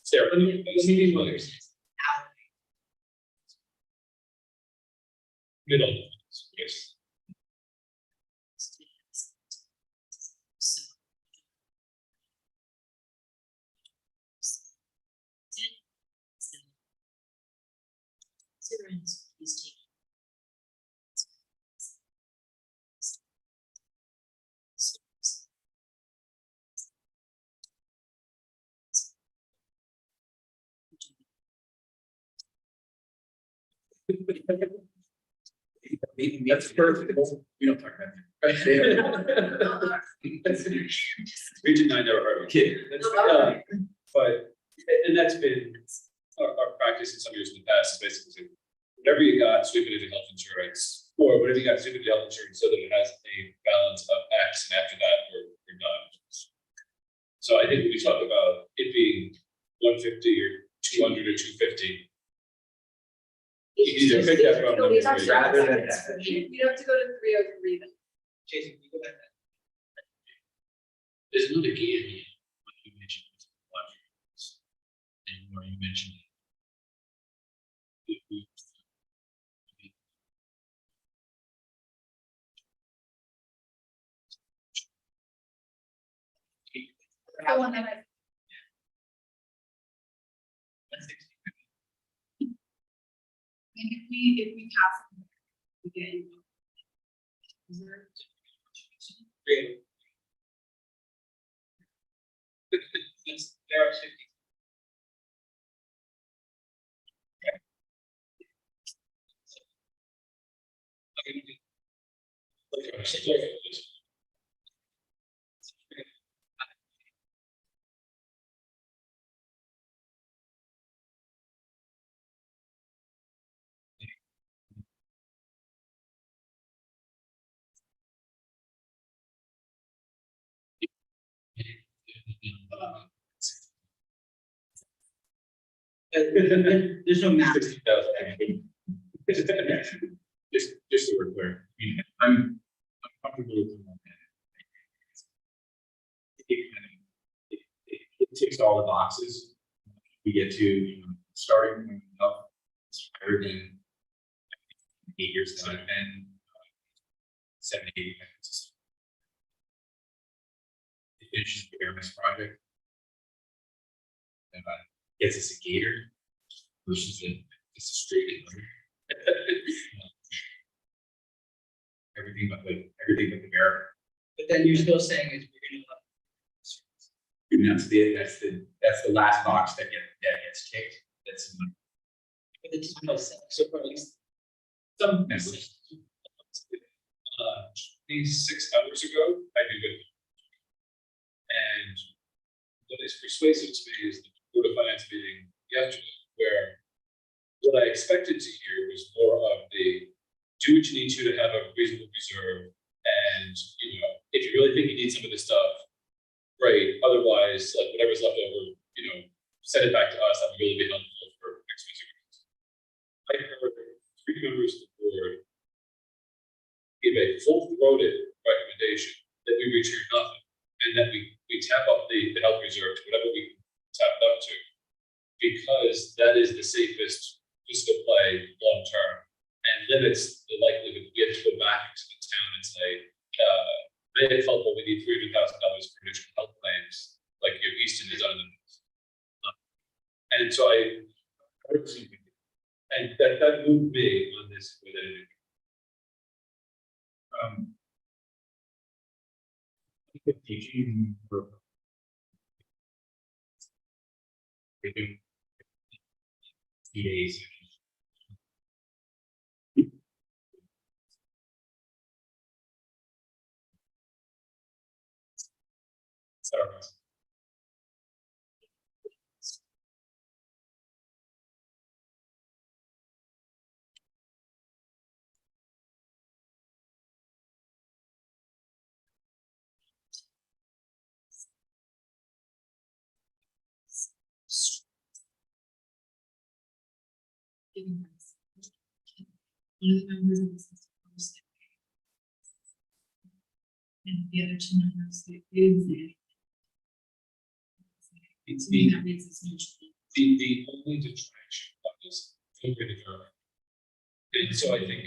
Sarah, Let me be more precise. middle, yes. That's perfect. We don't talk about that. Region 9 never heard of it. Kid. But, and that's been our practice in some years in the past, is basically say, whatever you got, sweep it into health insurance, or whatever you got, sweep it into health insurance so that it has a balance of X, and after that, we're done. So I think when we talk about it being 150 or 200 or 250. You need to pick that from You have rather than that. to go to 303 then. Jason, can you go back? There's another key in here, what you mentioned, and where you mentioned. The one that I. And if we pass. We get. Reserve. Great. There are 60. There's no math. 60,000. Just so we're clear, I mean, I'm comfortable with the one. It ticks all the boxes. We get to, starting point up, it's higher than 8 years that I've been, 7, 8 years. It finishes the Aramis project. And gets us a gator versus it's a straight in. Everything but the bear. But then you're still saying is we're gonna. And that's the last box that gets kicked. That's But the time is set, so for at least. Some. 6 hours ago, I did it. And what is persuasive to me is the Board of Finance meeting yesterday, where what I expected to hear was more of the do what you need to have a reasonable reserve. And, if you really think you need some of this stuff, great. Otherwise, like whatever's left over, send it back to us. That would really be helpful for next week's meetings. I heard 3 members of the board give a full-throated recommendation that we return nothing and that we tap up the health reserve to whatever we tap it up to, because that is the safest fiscal play long term. and limits the likelihood we have to go back to the town and say, they had felt, well, we need $300,000 for additional health claims, like your Easton is on the. And so and that moved me on this with it. Teaching for EAs. Sorry. Giving us. One of the members of the system posted. And the other two members, they didn't say anything. It's To me, the that makes us mutual. only detraction of this over the government. And so I think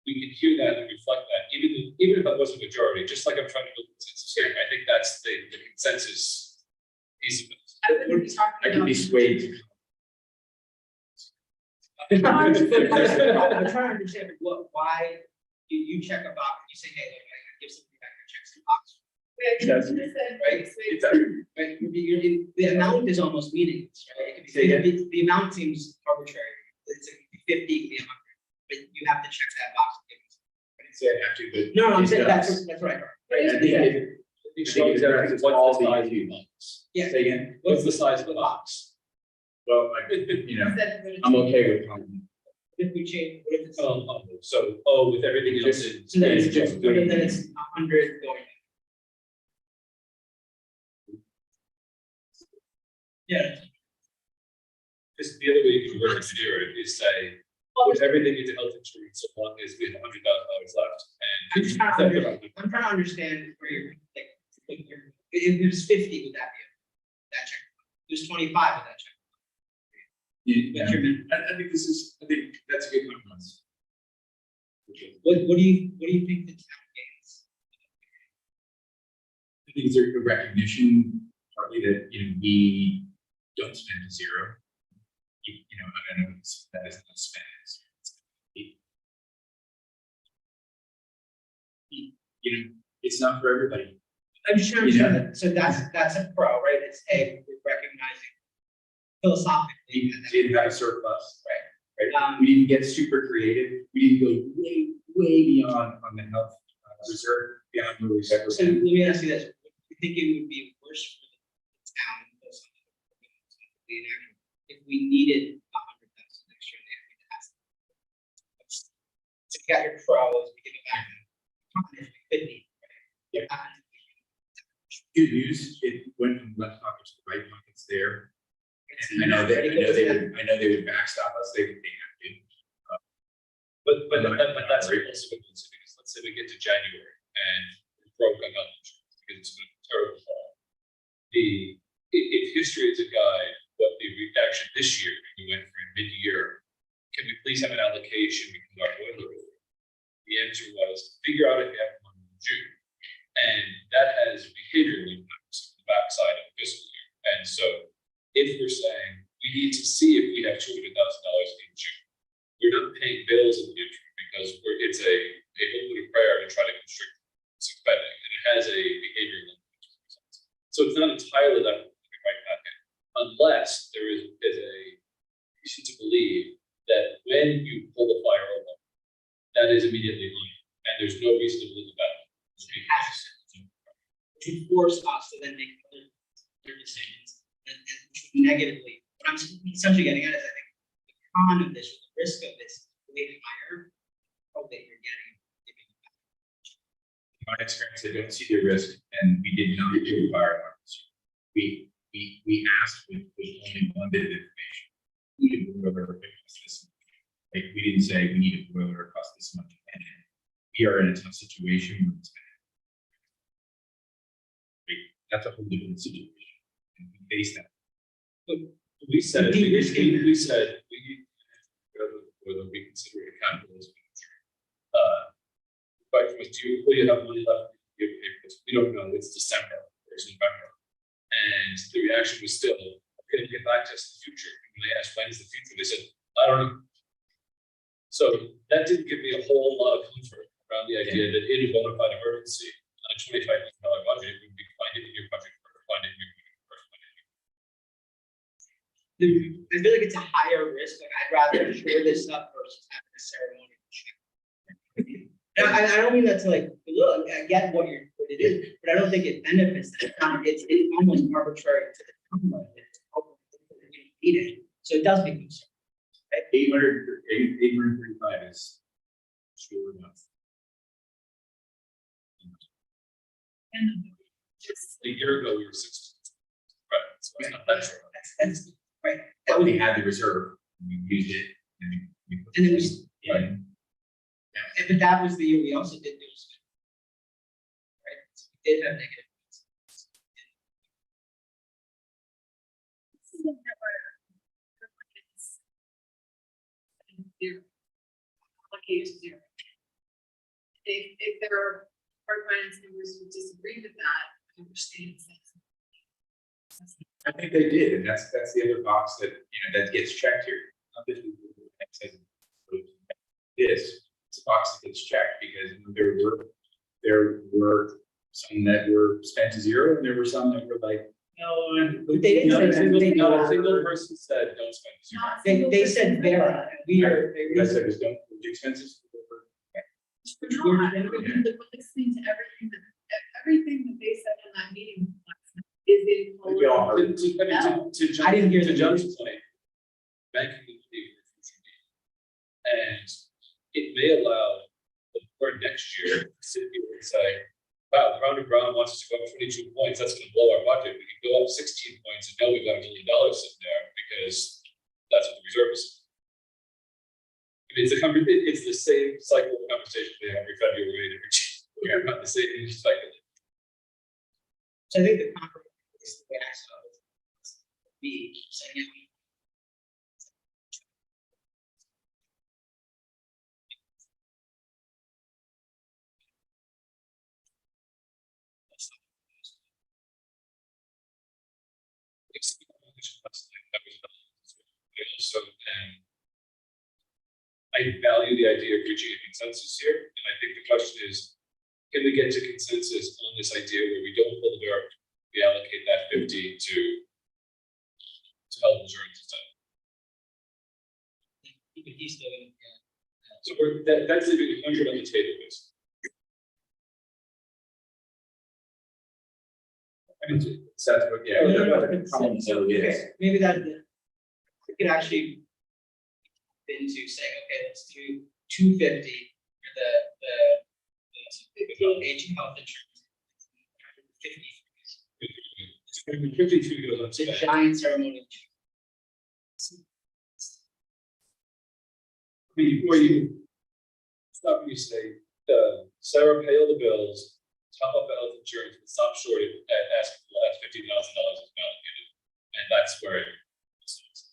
we can hear that and reflect that, even if that wasn't a majority, just like I'm trying to build consensus here, I think that's the consensus piece of it. I wouldn't be talking I about. could be swayed. I'm trying to understand why you check a box, you say, hey, look, I give some feedback, I check some box. Right? Right, the amount is almost meaningless, right? It could be, the amount seems arbitrary, it's like 50, it could be 100, but you have to check that box. Say I have to, but. No, I'm it saying does. that's right. I think it- It I think it shows everything. addresses What's all the the size of the issues. box? Yeah. Say again, What's the size of the box? well, you know, I'm okay with. If we change, what if it's, So, with everything else in. so then it's it's just, just then waiting. it's 100 going. Yeah. Because the other way you can work to do it is say, with everything into health insurance, so long as we have $100,000 left. I'm just trying to understand where you're, like, if it was 50, would that be that check? If it was 25, would that check? Yeah, What's your min- I think that's a good compromise. What do you think the town gains? I think it's a recognition, partly that, we don't spend to zero. I don't know, that is not spent. It's not for everybody. I'm just trying to understand that, so that's a pro, right? It's we're recognizing philosophically. We did have a surplus. Right. We didn't get super creative. We didn't go way beyond on the health reserve, beyond where we've ever So been. let me ask you this, do you think it would be worse for the town if we needed 100,000 extra in the capacity? So you got your pros, we give it back. If we could need, right? Good news, it went from left pocket to the right pockets there. And I know they would backstop us, they have to. But that's Right. also good news, because let's say we get to January and we're broke on health insurance because it's been a terrible fall. If history is a guide, what the reaction this year, we went for mid-year, can we please have an allocation because our boiler over? The answer was figure out if you have one in June. And that has behavioral impacts on the backside of the fiscal year. And so if we're saying we need to see if we have $200,000 in June, we're not paying bills in the interim because it's a little bit of prayer to try to constrict spending, and it has a behavioral impact. So it's not entirely that right back in, unless there is a reason to believe that when you pull the fire over, that is immediately on, and there's no reason to believe that. To force us to then make other decisions and negatively. What I'm essentially getting at is I think the con of this, the risk of this, way higher, that you're getting. In my experience, I don't see the risk, and we did not do fire alarms. We asked with only one bit of information. We need a boiler that costs this much. Like, we didn't say we need a boiler that costs this much. And we are in a tough situation where it's bad. That's a whole different situation. And we face that. We said, we said, we need to go to the or they'll be considered a capital expenditure. The question was, will you have money left? We don't know, it's December, or it's November. And the reaction was still, okay, get back to us in the future. And when they asked, when is the future? They said, I don't know. So that didn't give me a whole lot of comfort around the idea that in a bona fide emergency, on a $25 million budget, we would find it in your budget, or find it in your budget. I feel like it's a higher risk, like I'd rather shore this up versus having a ceremony. And I don't mean that to like, look, I get what it is, but I don't think it benefits the town. It's almost arbitrary to the town. We need it, so it does become. 835 is sure enough. And just, A year ago, we were 60. Right, so it's not that short. That's right. That we had the reserve, we used it, and we. And it was, Right. but that was the year we also did those. Right, so we did have negative. this is a network. Zero. Allocated zero. If there are hard finance members who disagree with that, I understand. I think they did, and that's the other box that, that gets checked here. Not that we do this, it's a box that gets checked, because there were some that were spent to zero, and there were some that were like, no, But they didn't Not a say single, they not a don't. single person said, don't spend zero. They said Vera, we are. I said, was don't do expenses. We're not, and we're listening to everything that they said in that meeting last night is in. We all heard. To I didn't hear to the John's numbers. point, banking is big for future need. And it may allow the board next year to sit here and say, wow, Brown and Brown wants us to go up 22 points, that's gonna blow our budget, we can go up 16 points and now we've got $1 million sitting there because that's what the reserve is. I mean, it's the same cycle of conversation we have every February, and every we're about the same cycle. So I think the compromise is the way I saw it. Be saying. I value the idea of reaching a consensus here, and I think the question is, can we get to consensus on this idea where we don't pull the bear, we allocate that 50 to health insurance instead? Even he's still in. So that's leaving 100 on the table, basically. I mean, so that's what, yeah. Okay, maybe that we could actually into saying, okay, let's do 250 for the aging health insurance. 50. 52 goes on It's a spend. giant ceremony. Before you stop, you say, Sarah, pay all the bills, top up the health insurance, and stop short at asking for the last $50,000 is allocated. And that's where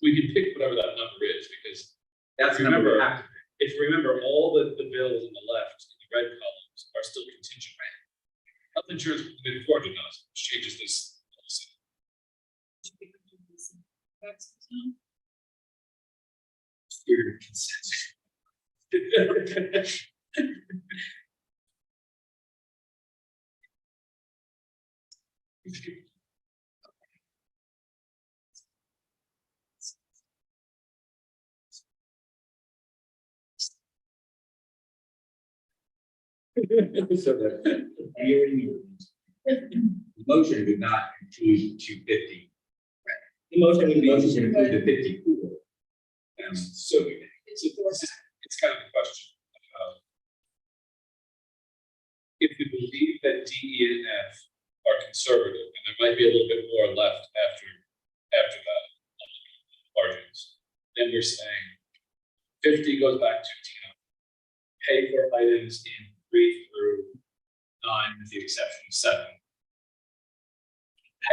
we can pick whatever that number is, because That's the number we have to if you remember, all the bills on the left, in the red columns, are still contingent. Health insurance will be $400, which changes this policy. spirit of consensus. So that hearing the motion would not include 250. The motion would be. Motion would include the 50 pool. So it's kind of a question. If we believe that D, E, and F are conservative, and there might be a little bit more left after that margins, then we're saying 50 goes back to pay for items in 3 through 9, with the exception of 7.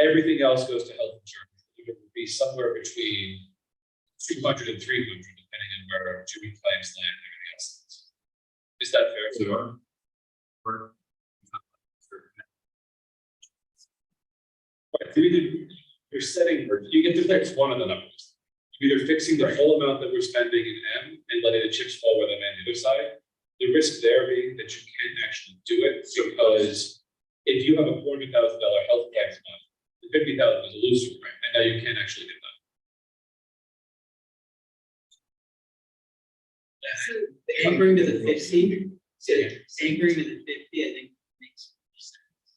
Everything else goes to health insurance. It would be somewhere between 200 and 300, depending and where to be claims land and everything else. Is that fair? So, Right, so you're setting, or you get to fix one of the numbers. You're either fixing the whole amount that we're spending in M and letting the chips fall where they may on the other side. The risk there being that you can't actually do it, because if you have a $400,000 health tax fund, the 50,000 is illusory, right? And now you can't actually get that. Anchoring to the 50, anchoring to the 50, I think makes more sense.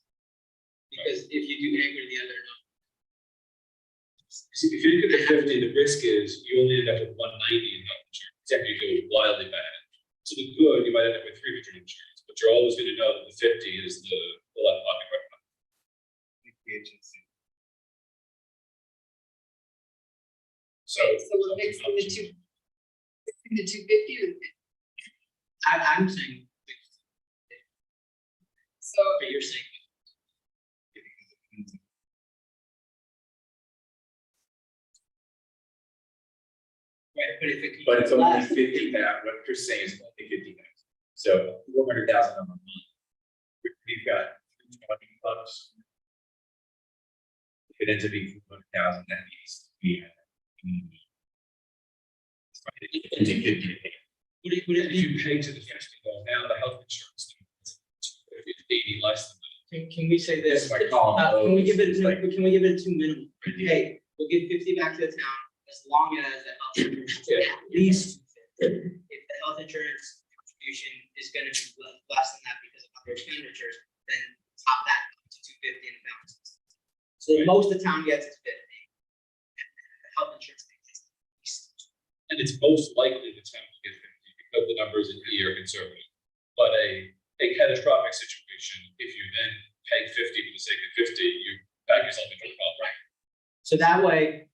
Because if you do anchor the other number. See, if you look at the 50, the risk is you only end up with 190 in health insurance. Except you go wildly bad. So the good, you might end up with 300 insurance, but you're always going to know that the 50 is the left pocket right pocket. So So we're mixing the 250 with. I'm saying, So, but you're saying. Right, but if it. but it's only less- 50 now, what Chris is saying is only 50 now. So 400,000 a month. We've got 20 bucks. If it ends up being 400,000, that means we have. It's 50. if you pay to the 50, though, now the health insurance is 80 less than that. Can we say this? That's my call. Can we give it, It's like- can we give it two minimum? Hey, we'll give 50 back to the town as long as the health insurance, at least, if the health insurance contribution is gonna be less than that because of other expenditures, then top that to 250 and balance. So the most the town gets is 50. And the health insurance thing is at least. And it's most likely the town will get 50 because the numbers in E are conservative. But a catastrophic situation, if you then pay 50 for the sake of 50, you back yourself into a problem. Right. So that way.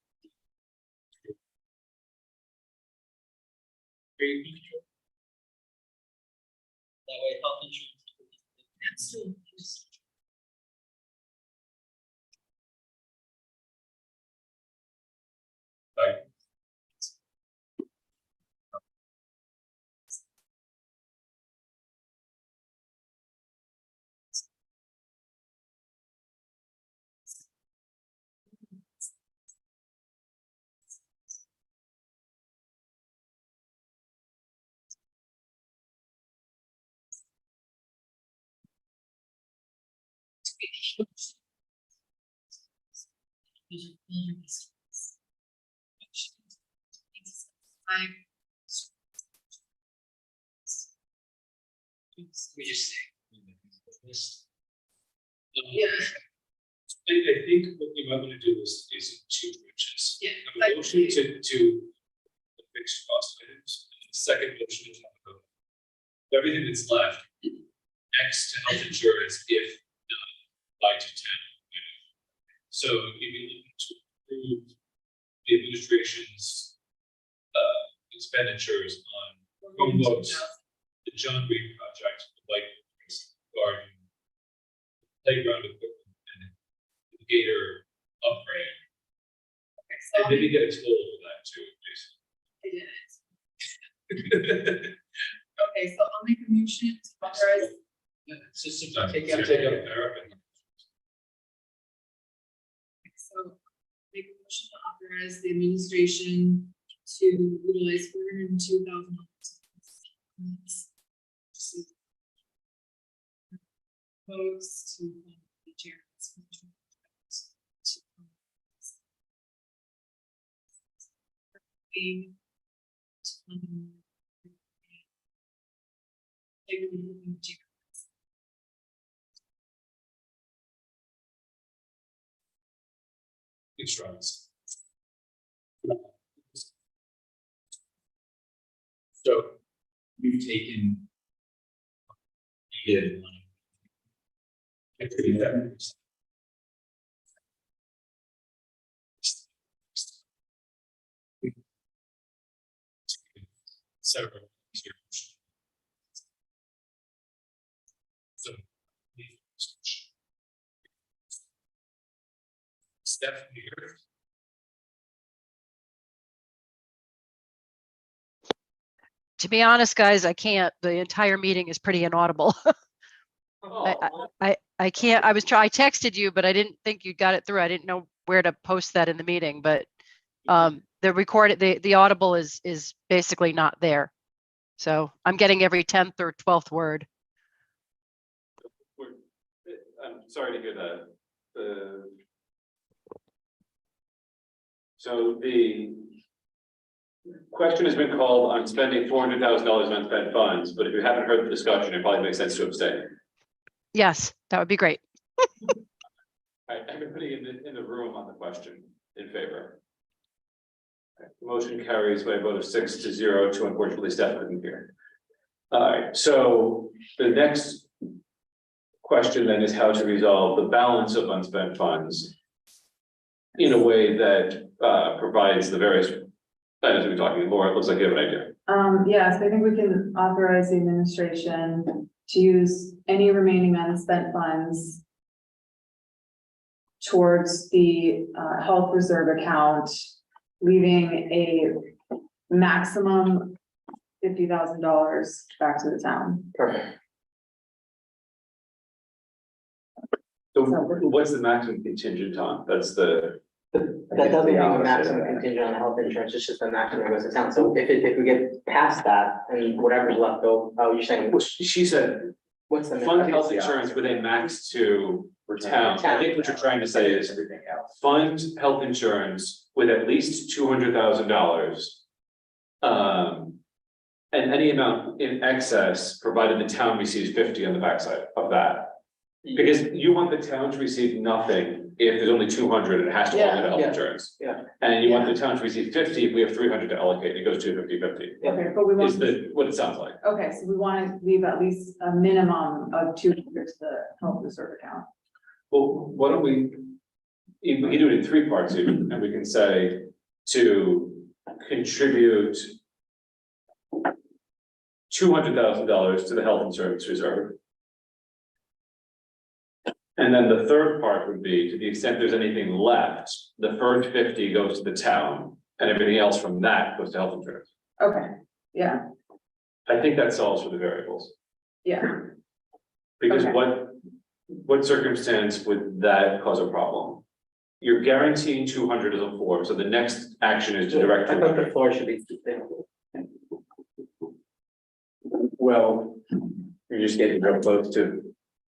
That way, health insurance. that's still. Right? We just say. Yeah, I think what you might want to do is two bridges. Yeah, Have like- a motion to the fixed cost items, and the second motion is have everything that's left, X to health insurance if done by to 10. So if you look to improve the administration's expenditures on Chromebooks, the John Green project, the white garden, playground equipment, and the Gator upgrade. okay, so And maybe get a total for that too, I did it. Jason. Okay, so I'll make a motion to authorize, So Take take out- out therapy. so make a motion to authorize the administration to utilize $402,000. Votes to fund the Jared's. Insurance. So we've taken. Needed money. Several years. So. Stephanie here. To be honest, guys, I can't. The entire meeting is pretty inaudible. I can't, I texted you, but I didn't think you got it through. I didn't know where to post that in the meeting, but the recorded, the audible is basically not there. So I'm getting every 10th or 12th word. I'm sorry to hear that. So the question has been called on spending $400,000 on unspent funds, but if you haven't heard the discussion, it probably makes sense to abstain. Yes, that would be great. All right, everybody in the room on the question in favor. All right, motion carries by a vote of 6-0 to unfortunately Steph couldn't hear. All right, so the next question then is how to resolve the balance of unspent funds in a way that provides the various items we're talking. Laura, it looks like you have an idea. Yes, I think we can authorize the administration to use any remaining unspent funds towards the health reserve account, leaving a maximum $50,000 back to the town. Perfect. So what's the maximum contingent on? That's the. That doesn't mean a maximum contingent on the health insurance, it's just the maximum that goes to town. So if we get past that and whatever's left over, oh, you're saying, Well, she said, what's the? fund health insurance with a max to town. I think what you're trying to say is fund health insurance with at least $200,000. And any amount in excess, provided the town receives 50 on the backside of that. Because you want the town to receive nothing if there's only 200 and it has to go into health insurance. Yeah. And you want the town to receive 50 if we have 300 to allocate, it goes to 50-50. Okay, but we want, Is what it sounds like. okay, so we want to leave at least a minimum of 200 to the health reserve account. Well, why don't we can do it in 3 parts even, and we can say to contribute $200,000 to the health insurance reserve. And then the third part would be, to the extent there's anything left, the first 50 goes to the town and everything else from that goes to health insurance. Okay, yeah, I think that solves for the variables. yeah. Because Okay. what circumstance would that cause a problem? You're guaranteeing 200 as a floor, so the next action is to direct. I thought the floor should be 250. Well, you're just getting real close to.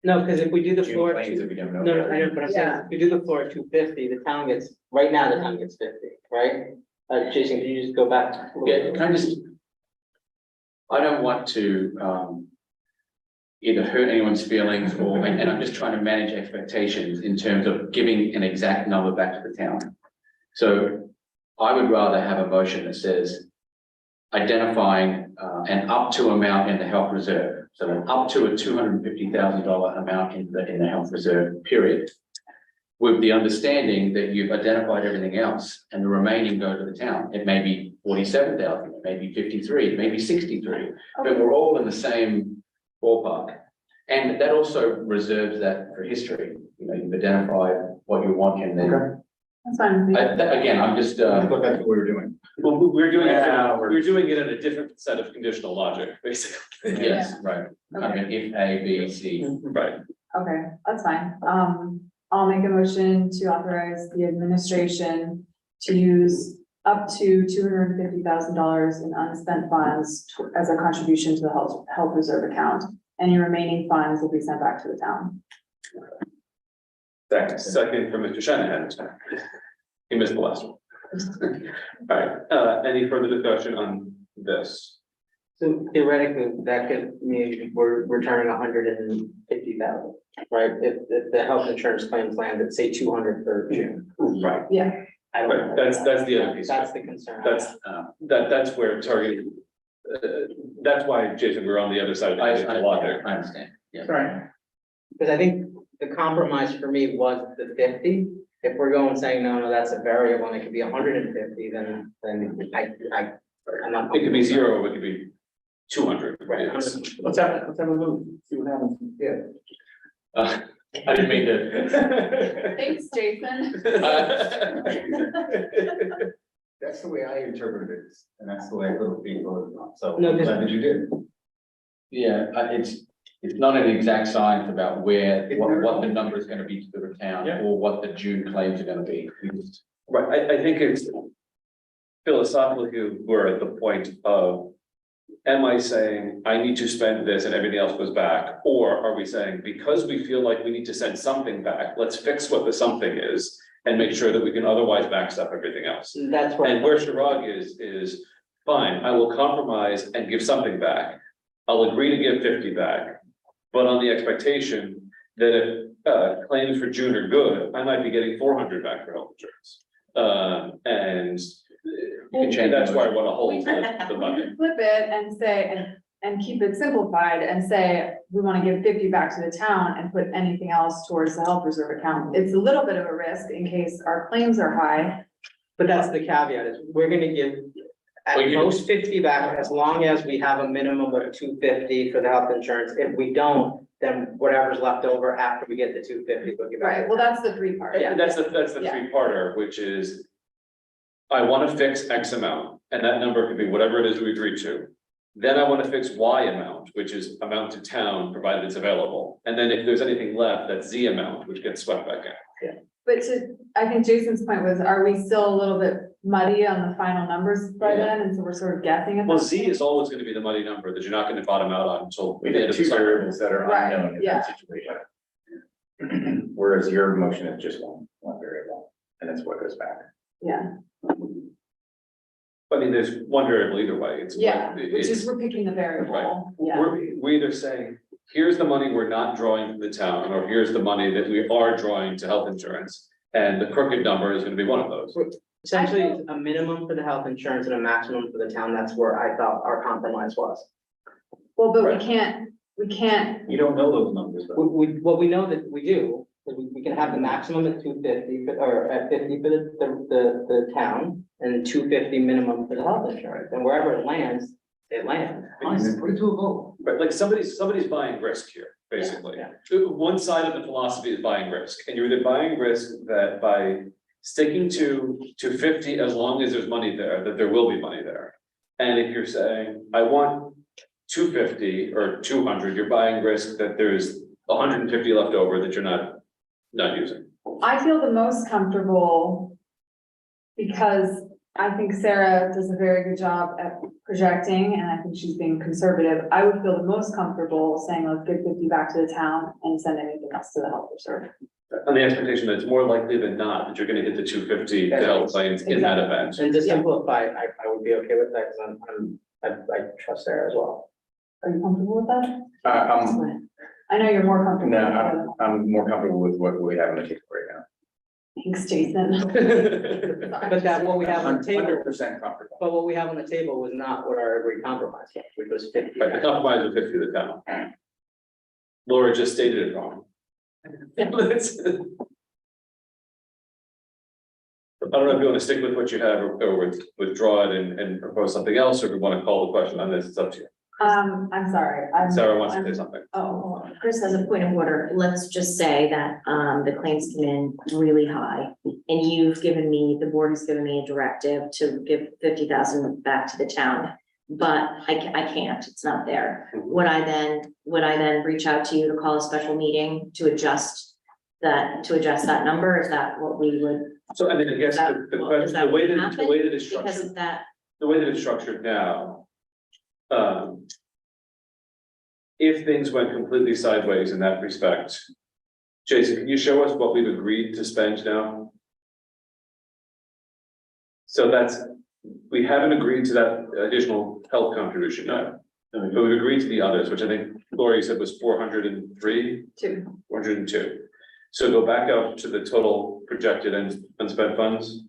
No, because if we do the June floor, claims if we don't know. no, I know, but I'm saying, Yeah. if we do the floor at 250, the town gets, right now, the town gets 50, right? Jason, can you just go back? a little Yeah, bit? can I just? I don't want to either hurt anyone's feelings and I'm just trying to manage expectations in terms of giving an exact number back to the town. So I would rather have a motion that says identifying an up to amount in the health reserve. So an up to a $250,000 amount in the health reserve period. With the understanding that you've identified everything else and the remaining go to the town. It may be 47,000, it may be 53, it may be 63, but we're all in the same ballpark. And that also reserves that for history. You know, you've identified what you want and then. That's fine. with me. Again, I'm just, That's what we were doing. Well, we're doing it in a different set of conditional logic, basically. yes, right. I Okay. mean, if A, B, C. Right. Okay, that's fine. I'll make a motion to authorize the administration to use up to $250,000 in unspent funds as a contribution to the health reserve account. Any remaining funds will be sent back to the town. Second from Mr. Shanahan. He missed the last one. All right, any further discussion on this? So theoretically, that could mean we're returning 150,000, right? If the health insurance claims land at say 200 for June. Right. Yeah, I don't know. That's the other piece. of it. That's the concern. That's where targeting. That's why, Jason, we're on the other side of the logic. I understand, yeah. Right. Because I think the compromise for me was the 50. If we're going saying, no, that's a variable and it could be 150, then I'm not. It could be 0, it could be 200. Right. Yes. Let's have a move, see what happens. Yeah. I didn't mean to. thanks, Jason. That's the way I interpreted it, and that's the way I thought people, so No, I'm this- glad that you did. Yeah, it's none of the exact science about what the number is gonna be to the town, Yeah. or what the June claims are gonna be. Right, I think it's philosophically, we're at the point of, am I saying I need to spend this and everything else goes back? Or are we saying, because we feel like we need to send something back, let's fix what the something is and make sure that we can otherwise backstop everything else? That's where. And where Chirag is, fine, I will compromise and give something back. I'll agree to give 50 back, but on the expectation that if claims for June are good, I might be getting 400 back for health insurance. And that's why I want to hold the budget. Flip it and say, and keep it simplified and say, we want to give 50 back to the town and put anything else towards the health reserve account. It's a little bit of a risk in case our claims are high. But that's the caveat, is we're gonna give at Well, you- most 50 back, as long as we have a minimum of 250 for the health insurance. If we don't, then whatever's left over after we get the 250, we'll give back. Right, well, that's the three part. And that's the Yeah. three-parter, which is, I want to fix X amount, and that number could be whatever it is we agreed to. Then I want to fix Y amount, which is amount to town, provided it's available. And then if there's anything left, that's Z amount, which gets swept back in. But I think Jason's point was, are we still a little bit muddy on the final numbers by Yeah. then? And so we're sort of guessing at Well, that Z point? is always going to be the muddy number that you're not going to bottom out on until We the end did of the two summer. variables that are Right, unknown in yeah. that situation. Whereas your motion is just one variable, and that's what goes back. Yeah, I mean, there's one variable either way. It's yeah, like, which is it's, we're picking the variable, yeah. we're either saying, here's the money we're not drawing from the town, or here's the money that we are drawing to health insurance. And the crooked number is going to be one of those. Essentially, it's a minimum for the health insurance and a maximum for the town. That's where I thought our compromise was. Well, but Right. we can't, You don't know those numbers, though. What we know that we do, is we can have the maximum at 250, or at 50 for the town, and 250 minimum for the health insurance, and wherever it lands, it lands. Fine, then put it to a vote. But like somebody's buying risk here, basically. Yeah, One side of the philosophy is buying risk, and you're either buying risk that by sticking to 50, as long as there's money there, that there will be money there. And if you're saying, I want 250 or 200, you're buying risk that there's 150 left over that you're not using. I feel the most comfortable because I think Sarah does a very good job at projecting, and I think she's being conservative. I would feel the most comfortable saying, let's give 50 back to the town and send anything else to the health reserve. On the expectation that it's more likely than not that you're gonna hit the 250 to help claims in that event. and to simplify, I would be okay with that, because I trust Sarah as well. Are you comfortable with that? I know you're more comfortable. No, with I'm more comfortable with what we have on the table right now. that. Thanks, Jason. But that what we have on the table, 100% comfortable. but what we have on the table was not what our agreed compromise was, which was 50. Right, the compromise of 50 to the town. Laura just stated it wrong. I don't know if you want to stick with what you have or withdraw it and propose something else, or if you want to call the question on this, it's up to you. I'm sorry. Sarah wants to say something. Oh, Chris has a point of order. Let's just say that the claims come in really high. And you've given me, the board has given me a directive to give 50,000 back to the town. But I can't, it's not there. Would I then reach out to you to call a special meeting to adjust that number? Is that what we would, So I mean, I guess Is that the what- question, is that the way what that happened? it's because structured, of that? the way that it's structured now. If things went completely sideways in that respect, Jason, can you show us what we've agreed to spend now? So we haven't agreed to that additional health contribution yet, but we've agreed to the others, which I think Lori said was 403, 402. So go back up to the total projected and unspent funds.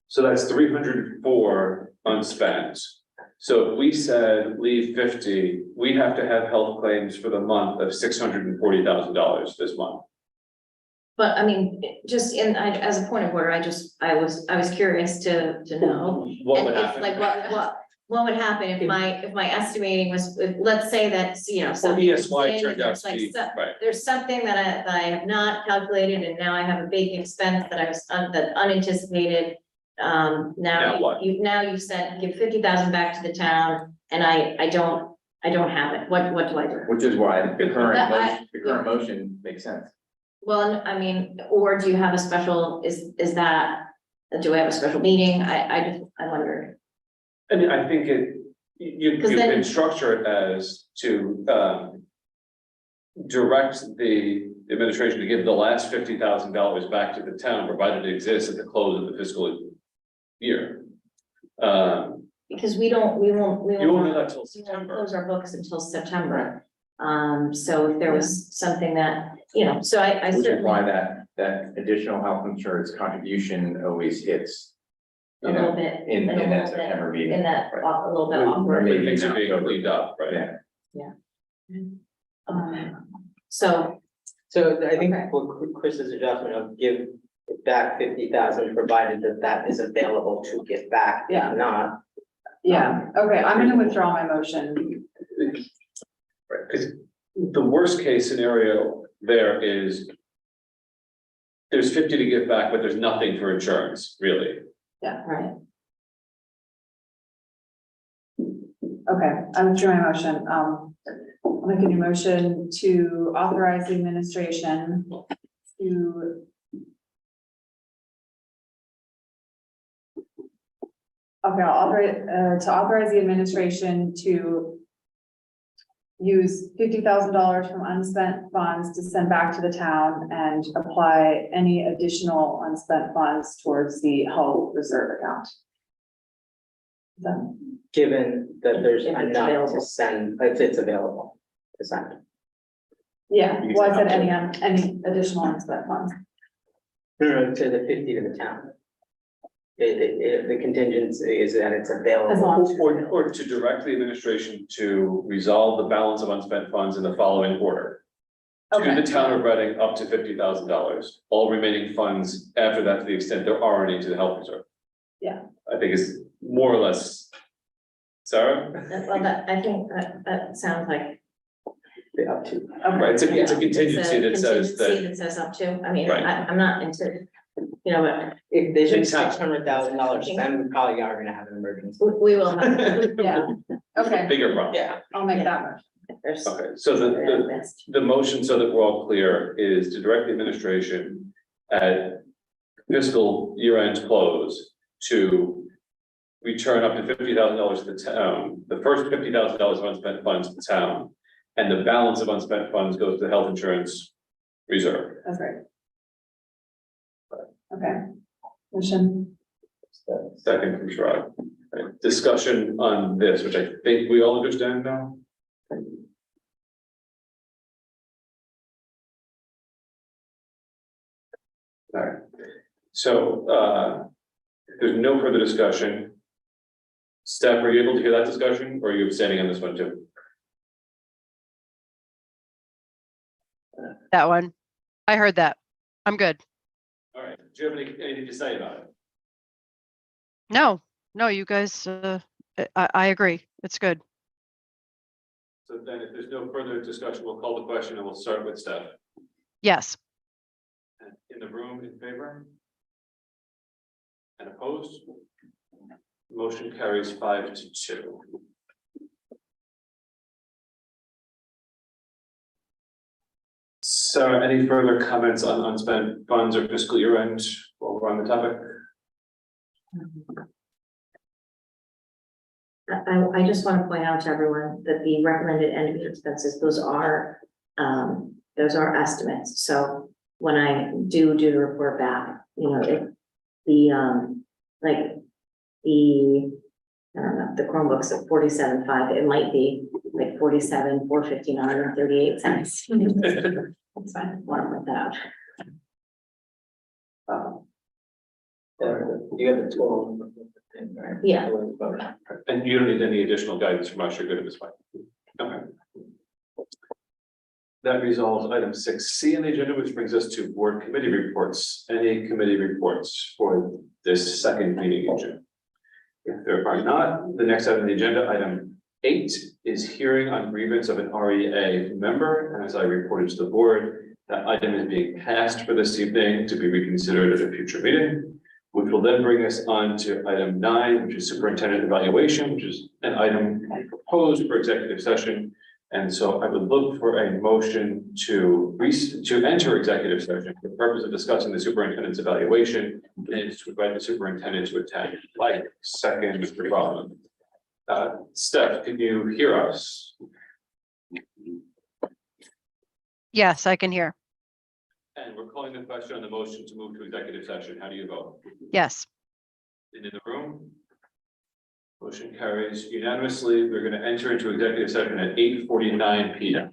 So that's 304 unspent. So if we said leave 50, we have to have health claims for the month of $640,000 this month. But I mean, just as a point of order, I was curious to know. What And would if, happen? like, what would happen if my estimating was, let's say that, Well, something. ESY turned out to be, right. There's something that I have not calculated, and now I have a big expense that that unanticipated. Now now what? you said give 50,000 back to the town, and I don't have it. What do I do? Which is why the I- current motion makes sense. Well, I mean, or do you have a special, is that, do I have a special meeting? I wondered. And I think you 'Cause then- can structure it as to, direct the administration to give the last $50,000 back to the town, provided it exists at the close of the fiscal year. Because we won't You won't know that till we won't September. close our books until September. So if there was something that, you know, so I Which is certainly. why that additional health insurance contribution always hits. A You little know, bit. in a little that bit, September meeting. In that, Right. a little bit When awkward. Maybe things are in being October. cleaned up, right? Yeah. So, So I think Okay. what Chris's adjustment of give back 50,000, provided that that is available to give back, Yeah. if not. Yeah, okay, I'm gonna withdraw my motion. Right, because the worst case scenario there is there's 50 to give back, but there's nothing for insurance, really. right, Okay, I'm withdrawing my motion. I'm making a motion to authorize the administration to. Okay, to authorize the administration to use $50,000 from unspent funds to send back to the town and apply any additional unspent funds towards the health reserve account. Done. Given that there's If it's enough to available. send, if it's available to send. Yeah, You well, I said said any additional unspent funds. No, to the 50 to the town. The contingency is that it's As available. long- Or to direct the administration to resolve the balance of unspent funds in the following order. To Okay. the town of Reading, up to $50,000. All remaining funds after that, to the extent there are any, to the health reserve. Yeah. I think is more or less. Sarah? well, I think that sounds like. The up to. Right, it's a It's a contingency that says contingency that, that says up to, I mean, Right. I'm not into, you know, but If there's In town. $600,000, then we probably are gonna have an emergency. we will have. Yeah, okay, bigger problem. Yeah. I'll make that motion. There's. Okay, so the motion, so that we're all clear, is to direct the administration at fiscal year-end close to return up to $50,000 to the town, the first $50,000 of unspent funds to the town, and the balance of unspent funds goes to the health insurance reserve. That's right. Okay. Motion. Second from Sherrod. Right, discussion on this, which I think we all understand now. All right, so, if there's no further discussion. Steph, are you able to hear that discussion, or are you abstaining on this one too? That one. I heard that. I'm good. All right, do you have anything to say about it? No, you guys, I agree. It's good. So then if there's no further discussion, we'll call the question and we'll start with Steph. Yes. And in the room, in favor? And opposed? Motion carries 5-2. So any further comments on unspent funds or fiscal year end while we're on the topic? I just want to point out to everyone that the recommended end of year expenses, those are estimates. So when I do the report back, you know, if the, like, I don't know, the Chromebooks at 47.5, it might be like 47,459.38 cents. It's fine, want to point that out. You have the total. Right? Yeah. And you don't need any additional guidance from us, you're good at this point. Okay. That resolves item 6C on the agenda, which brings us to board committee reports. Any committee reports for this second meeting in June? If there are not, the next item on the agenda, item 8, is hearing on grievance of an REA member. And as I reported to the board, that item is being passed for this evening to be reconsidered at a future meeting. which will then bring us on to item 9, which is superintendent evaluation, which is an item proposed for executive session. And so I would look for a motion to enter executive session for the purpose of discussing the superintendent's evaluation and to invite the superintendent to attend. Like, second, Mr. Baldwin. Steph, can you hear us? Yes, I can hear. And we're calling the question on the motion to move to executive session. How do you vote? Yes. And in the room? Motion carries unanimously. We're going to enter into executive session at 8:49 PM.